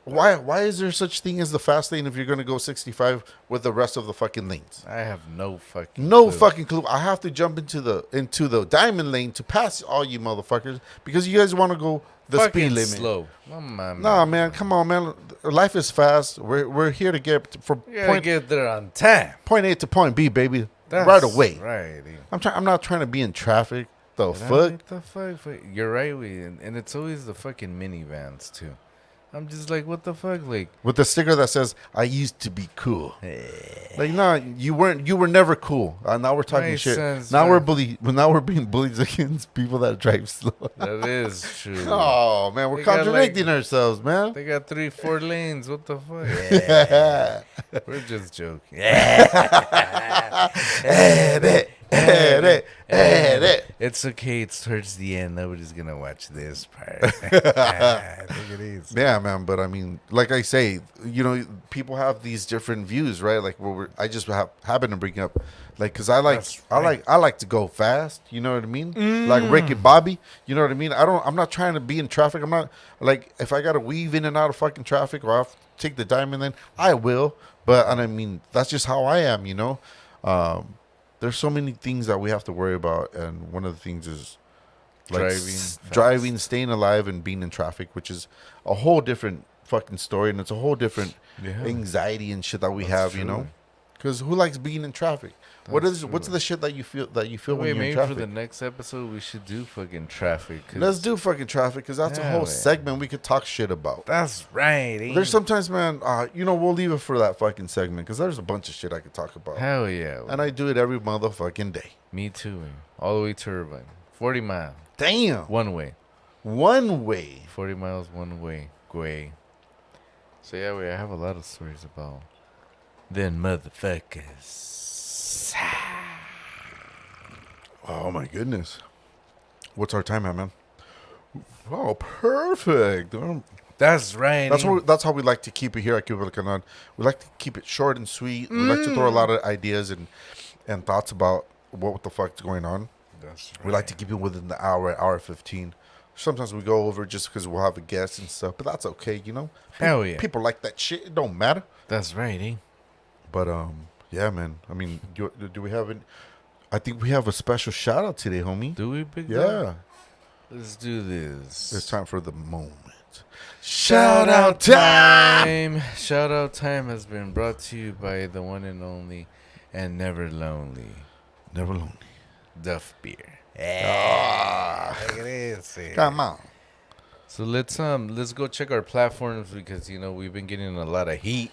Speaker 2: Why is there such thing as the fast lane if you're going to go 65 with the rest of the fucking lanes?
Speaker 1: I have no fucking clue.
Speaker 2: I have to jump into the diamond lane to pass all you motherfuckers because you guys want to go the speed limit.
Speaker 1: Slow.
Speaker 2: Nah, man, come on, man. Life is fast. We're here to get
Speaker 1: get there on time.
Speaker 2: Point A to point B, baby. Right away.
Speaker 1: Right.
Speaker 2: I'm not trying to be in traffic. The fuck?
Speaker 1: The fuck? You're right, and it's always the fucking minivans too. I'm just like, what the fuck, like
Speaker 2: with the sticker that says "I used to be cool." Like, no, you weren't. You were never cool. Now we're talking shit. Now we're being bullies against people that drive slow.
Speaker 1: That is true.
Speaker 2: Oh man, we're contradicting ourselves, man.
Speaker 1: They got 3-4 lanes. What the fuck? Yeah. We're just joking. It's okay. It's towards the end. Nobody's gonna watch this part. I think it is.
Speaker 2: Yeah, man. But I mean, like I say, you know, people have these different views, right? Like, I just happen to bring up, like, because I like to go fast. You know what I mean? Like Rick and Bobby. You know what I mean? I'm not trying to be in traffic. I'm not like if I gotta weave in and out of fucking traffic or I have to take the diamond lane, I will. But I mean, that's just how I am. You know. There's so many things that we have to worry about, and one of the things is like driving, staying alive, and being in traffic, which is a whole different fucking story, and it's a whole different anxiety and shit that we have,
Speaker 1: true.
Speaker 2: you know. Because who likes being in traffic? What's the shit that you feel when you're in
Speaker 1: maybe
Speaker 2: traffic?
Speaker 1: for the next episode we should do fucking traffic.
Speaker 2: Let's do fucking traffic, because that's a whole segment we could talk shit about.
Speaker 1: That's right.
Speaker 2: There's sometimes, man, we'll leave it for that fucking segment, because there's a bunch of shit I could talk about.
Speaker 1: Hell yeah.
Speaker 2: And I do it every motherfucking day.
Speaker 1: Me too. All the way to Irvine. 40 miles.
Speaker 2: Damn.
Speaker 1: One way.
Speaker 2: 40
Speaker 1: miles one way. Gway. So yeah, I have a lot of stories about them motherfuckers.
Speaker 2: Oh my goodness. What's our time at, man? Oh, perfect.
Speaker 1: That's right.
Speaker 2: That's how we like to keep it here at Cuba Canon. We like to keep it short and sweet. We like to throw a lot of ideas and thoughts about what the fuck's going on.
Speaker 1: That's right.
Speaker 2: We like to keep it within the hour 15. Sometimes we go over just because we'll have a guest and stuff, but that's okay, you know?
Speaker 1: Hell yeah.
Speaker 2: People like that shit. It don't matter.
Speaker 1: That's right,
Speaker 2: But, yeah, man. I mean, do we have it? I think we have a special shout out today, homie.
Speaker 1: Do we, Big
Speaker 2: Yeah.
Speaker 1: Dog? Let's do this.
Speaker 2: It's time for the moment. Shout out time!
Speaker 1: Shout out time has been brought to you by the one and only and never lonely
Speaker 2: Never lonely.
Speaker 1: Duff Beer.
Speaker 2: Come on.
Speaker 1: So let's go check our platforms, because we've been getting a lot of heat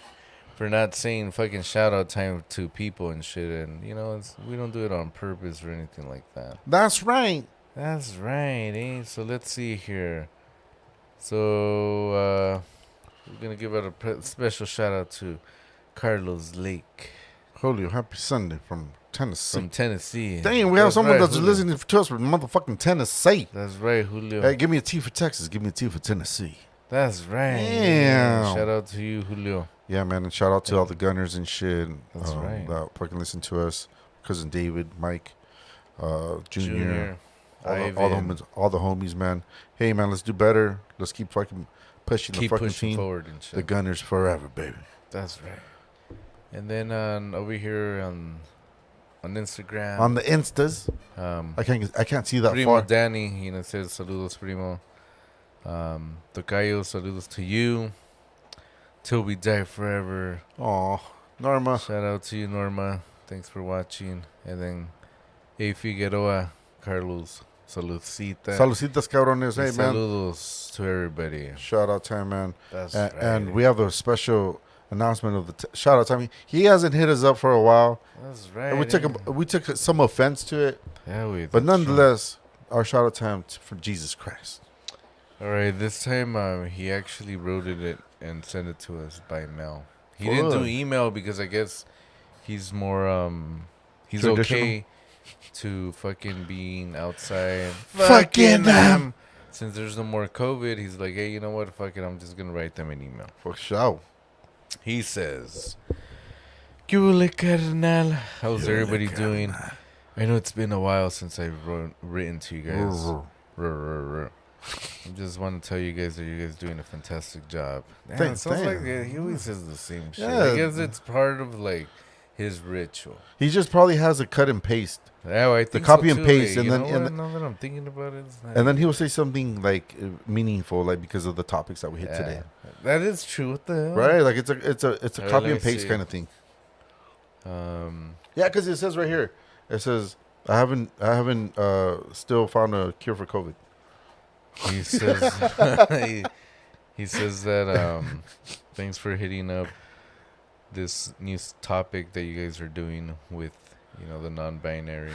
Speaker 1: for not saying fucking shout out time to people and shit, and we don't do it on purpose or anything like that.
Speaker 2: That's right.
Speaker 1: That's right, So let's see here. So we're gonna give out a special shout out to Carlos Lake
Speaker 2: Julio, happy Sunday from Tennessee. Dang, we have someone that's listening to us from motherfucking Tennessee.
Speaker 1: That's right, Julio.
Speaker 2: Hey, give me a T for Texas. Give me a T for Tennessee.
Speaker 1: That's right.
Speaker 2: Damn.
Speaker 1: Shout out to you, Julio.
Speaker 2: Yeah, man, and shout out to all the gunners and shit.
Speaker 1: That's right.
Speaker 2: That fucking listen to us. Cousin David, Mike, Junior. All the homies, man. Hey, man, let's do better. Let's keep fucking pushing the fucking team
Speaker 1: forward and shit.
Speaker 2: The gunners forever, baby.
Speaker 1: That's right. And then over here on Instagram,
Speaker 2: on the Instas, I can't see that
Speaker 1: Primo
Speaker 2: far.
Speaker 1: Danny, says saludos, Primo. Tocayo, saludos to you. Till we die forever.
Speaker 2: Oh, Norma.
Speaker 1: Shout out to you, Norma. Thanks for watching. And then A. Figueroa, Carlos, saludcita.
Speaker 2: Saludcitas, cabrones. Hey, man.
Speaker 1: Saludos to everybody.
Speaker 2: Shout out time, man.
Speaker 1: That's right.
Speaker 2: And we have a special announcement of the shout out time. He hasn't hit us up for a while.
Speaker 1: That's right.
Speaker 2: And we took some offense to it.
Speaker 1: Yeah,
Speaker 2: but nonetheless, our shout out time for Jesus Christ.
Speaker 1: All right, this time he actually wrote it and sent it to us by mail. He didn't do email because I guess he's more he's okay to fucking being outside.
Speaker 2: Fucking them.
Speaker 1: Since there's no more COVID, he's like, hey, you know what? Fuck it, I'm just gonna write them an email.
Speaker 2: For sure.
Speaker 1: He says, "¿Qué hubo, carnal? How's everybody doing? I know it's been a while since I've written to you guys. I just want to tell you guys that you guys doing a fantastic job."
Speaker 2: Thanks.
Speaker 1: Sounds like he always says the same shit.
Speaker 2: Yeah.
Speaker 1: I guess it's part of like his ritual.
Speaker 2: He just probably has a cut and paste.
Speaker 1: Yeah, I think
Speaker 2: the copy
Speaker 1: so
Speaker 2: and
Speaker 1: too.
Speaker 2: paste,
Speaker 1: Like,
Speaker 2: and then
Speaker 1: now that I'm thinking about it,
Speaker 2: and then he will say something like meaningful, like because of the topics that we hit today.
Speaker 1: That is true. What the hell?
Speaker 2: Right? Like it's a
Speaker 1: Right,
Speaker 2: copy and paste kind of thing. Yeah, because it says right here, it says I haven't still found a cure for COVID.
Speaker 1: He says he says that thanks for hitting up this new topic that you guys are doing with the non-binary.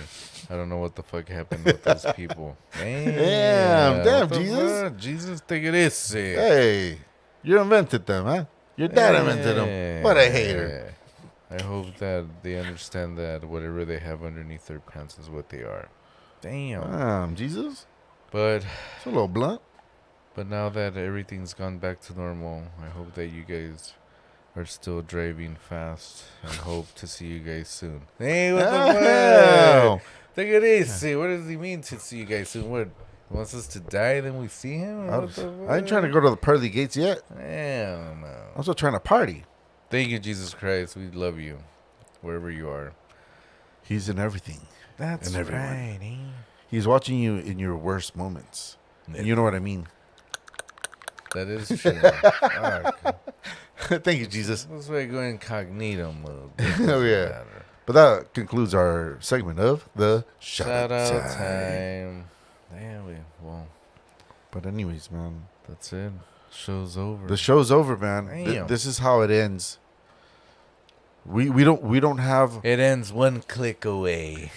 Speaker 1: I don't know what the fuck happened with those people.
Speaker 2: Damn, Jesus.
Speaker 1: Fuck? Jesus, take it easy.
Speaker 2: Hey, you invented them, huh? Your dad invented them. What a hater.
Speaker 1: I hope that they understand that whatever they have underneath their pants is what they are. Damn.
Speaker 2: Jesus.
Speaker 1: But
Speaker 2: it's a little blunt.
Speaker 1: But now that everything's gone back to normal, I hope that you guys are still driving fast and hope to see you guys soon. Hey, what the fuck? Take it easy. What does he mean to see you guys soon? What? He wants us to die, then we see him?
Speaker 2: I ain't trying to go to the pearly gates yet.
Speaker 1: Hell no.
Speaker 2: I'm still trying to party.
Speaker 1: Thank you, Jesus Christ. We love you, wherever you are.
Speaker 2: He's in everything.
Speaker 1: That's right.
Speaker 2: He's watching you in your worst moments. And you know what I mean.
Speaker 1: That is true.
Speaker 2: Thank you, Jesus.
Speaker 1: This way go incognito mode.
Speaker 2: Oh, yeah. But that concludes our segment of the
Speaker 1: Shout out time. Damn, well.
Speaker 2: But anyways, man.
Speaker 1: That's it. Show's over.
Speaker 2: The show's over, man. This is how it ends. We don't have.
Speaker 1: It ends one click away.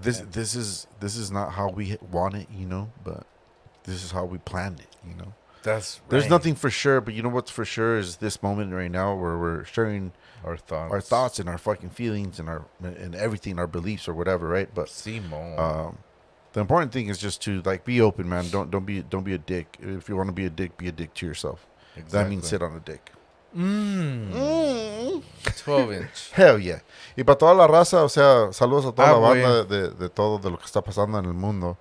Speaker 2: This is not how we want it, you know, but this is how we planned it, you know.
Speaker 1: That's right.
Speaker 2: There's nothing for sure, but you know what's for sure is this moment right now where we're sharing
Speaker 1: our
Speaker 2: thoughts and our fucking feelings and everything, our beliefs or whatever, right? But
Speaker 1: Simon.
Speaker 2: The important thing is just to like be open, man. Don't be a dick. If you want to be a dick to yourself. Exactly. That means sit on a dick.
Speaker 1: 12-inch.
Speaker 2: Hell yeah. Y para toda la raza, o sea, saludos a toda la banda de todo de lo que está pasando en el mundo.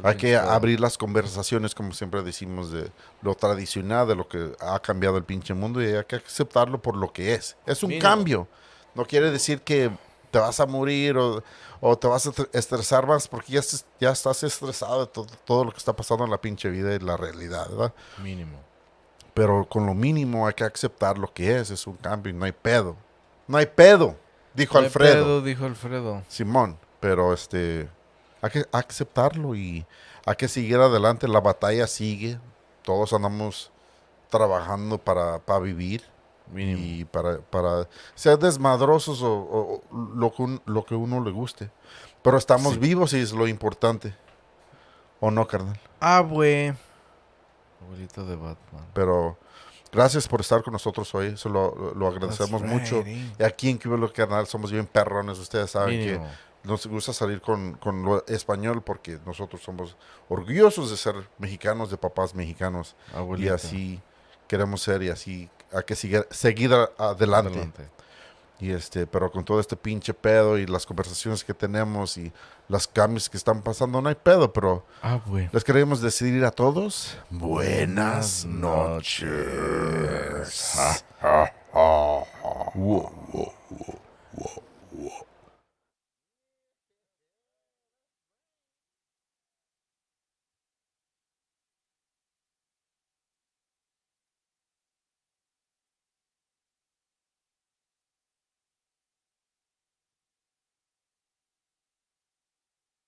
Speaker 2: Hay que abrir las conversaciones, como siempre decimos, de lo tradicional, de lo que ha cambiado el pinche mundo, y hay que aceptarlo por lo que es. Es un cambio. No quiere decir que te vas a morir o te vas a estresar más, porque ya estás estresado de todo lo que está pasando en la pinche vida y la realidad, ¿verdad?
Speaker 1: Mínimo.
Speaker 2: Pero con lo mínimo hay que aceptar lo que es un cambio y no hay pedo. No hay pedo, dijo Alfredo.
Speaker 1: No hay pedo, dijo Alfredo.
Speaker 2: Simón, pero hay que aceptarlo y hay que seguir adelante. La batalla sigue. Todos andamos trabajando para vivir. Mínimo. Y para ser desmadrosos o lo que uno le guste. Pero estamos vivos y es lo importante. ¿O no, carnal?
Speaker 1: Güey. Abuelito de Batman.
Speaker 2: Pero gracias por estar con nosotros hoy. Eso lo agradecemos mucho. Y aquí en Cuba, carnal, somos bien perrones. Ustedes saben que nos gusta salir con lo español porque nosotros somos orgullosos de ser mexicanos, de papás mexicanos. Abuelito. Y así queremos ser y así hay que seguir adelante. Y pero con todo este pinche pedo y las conversaciones que tenemos y los cambios que están pasando, no hay pedo, pero les queremos decir a todos buenas noches. Wow.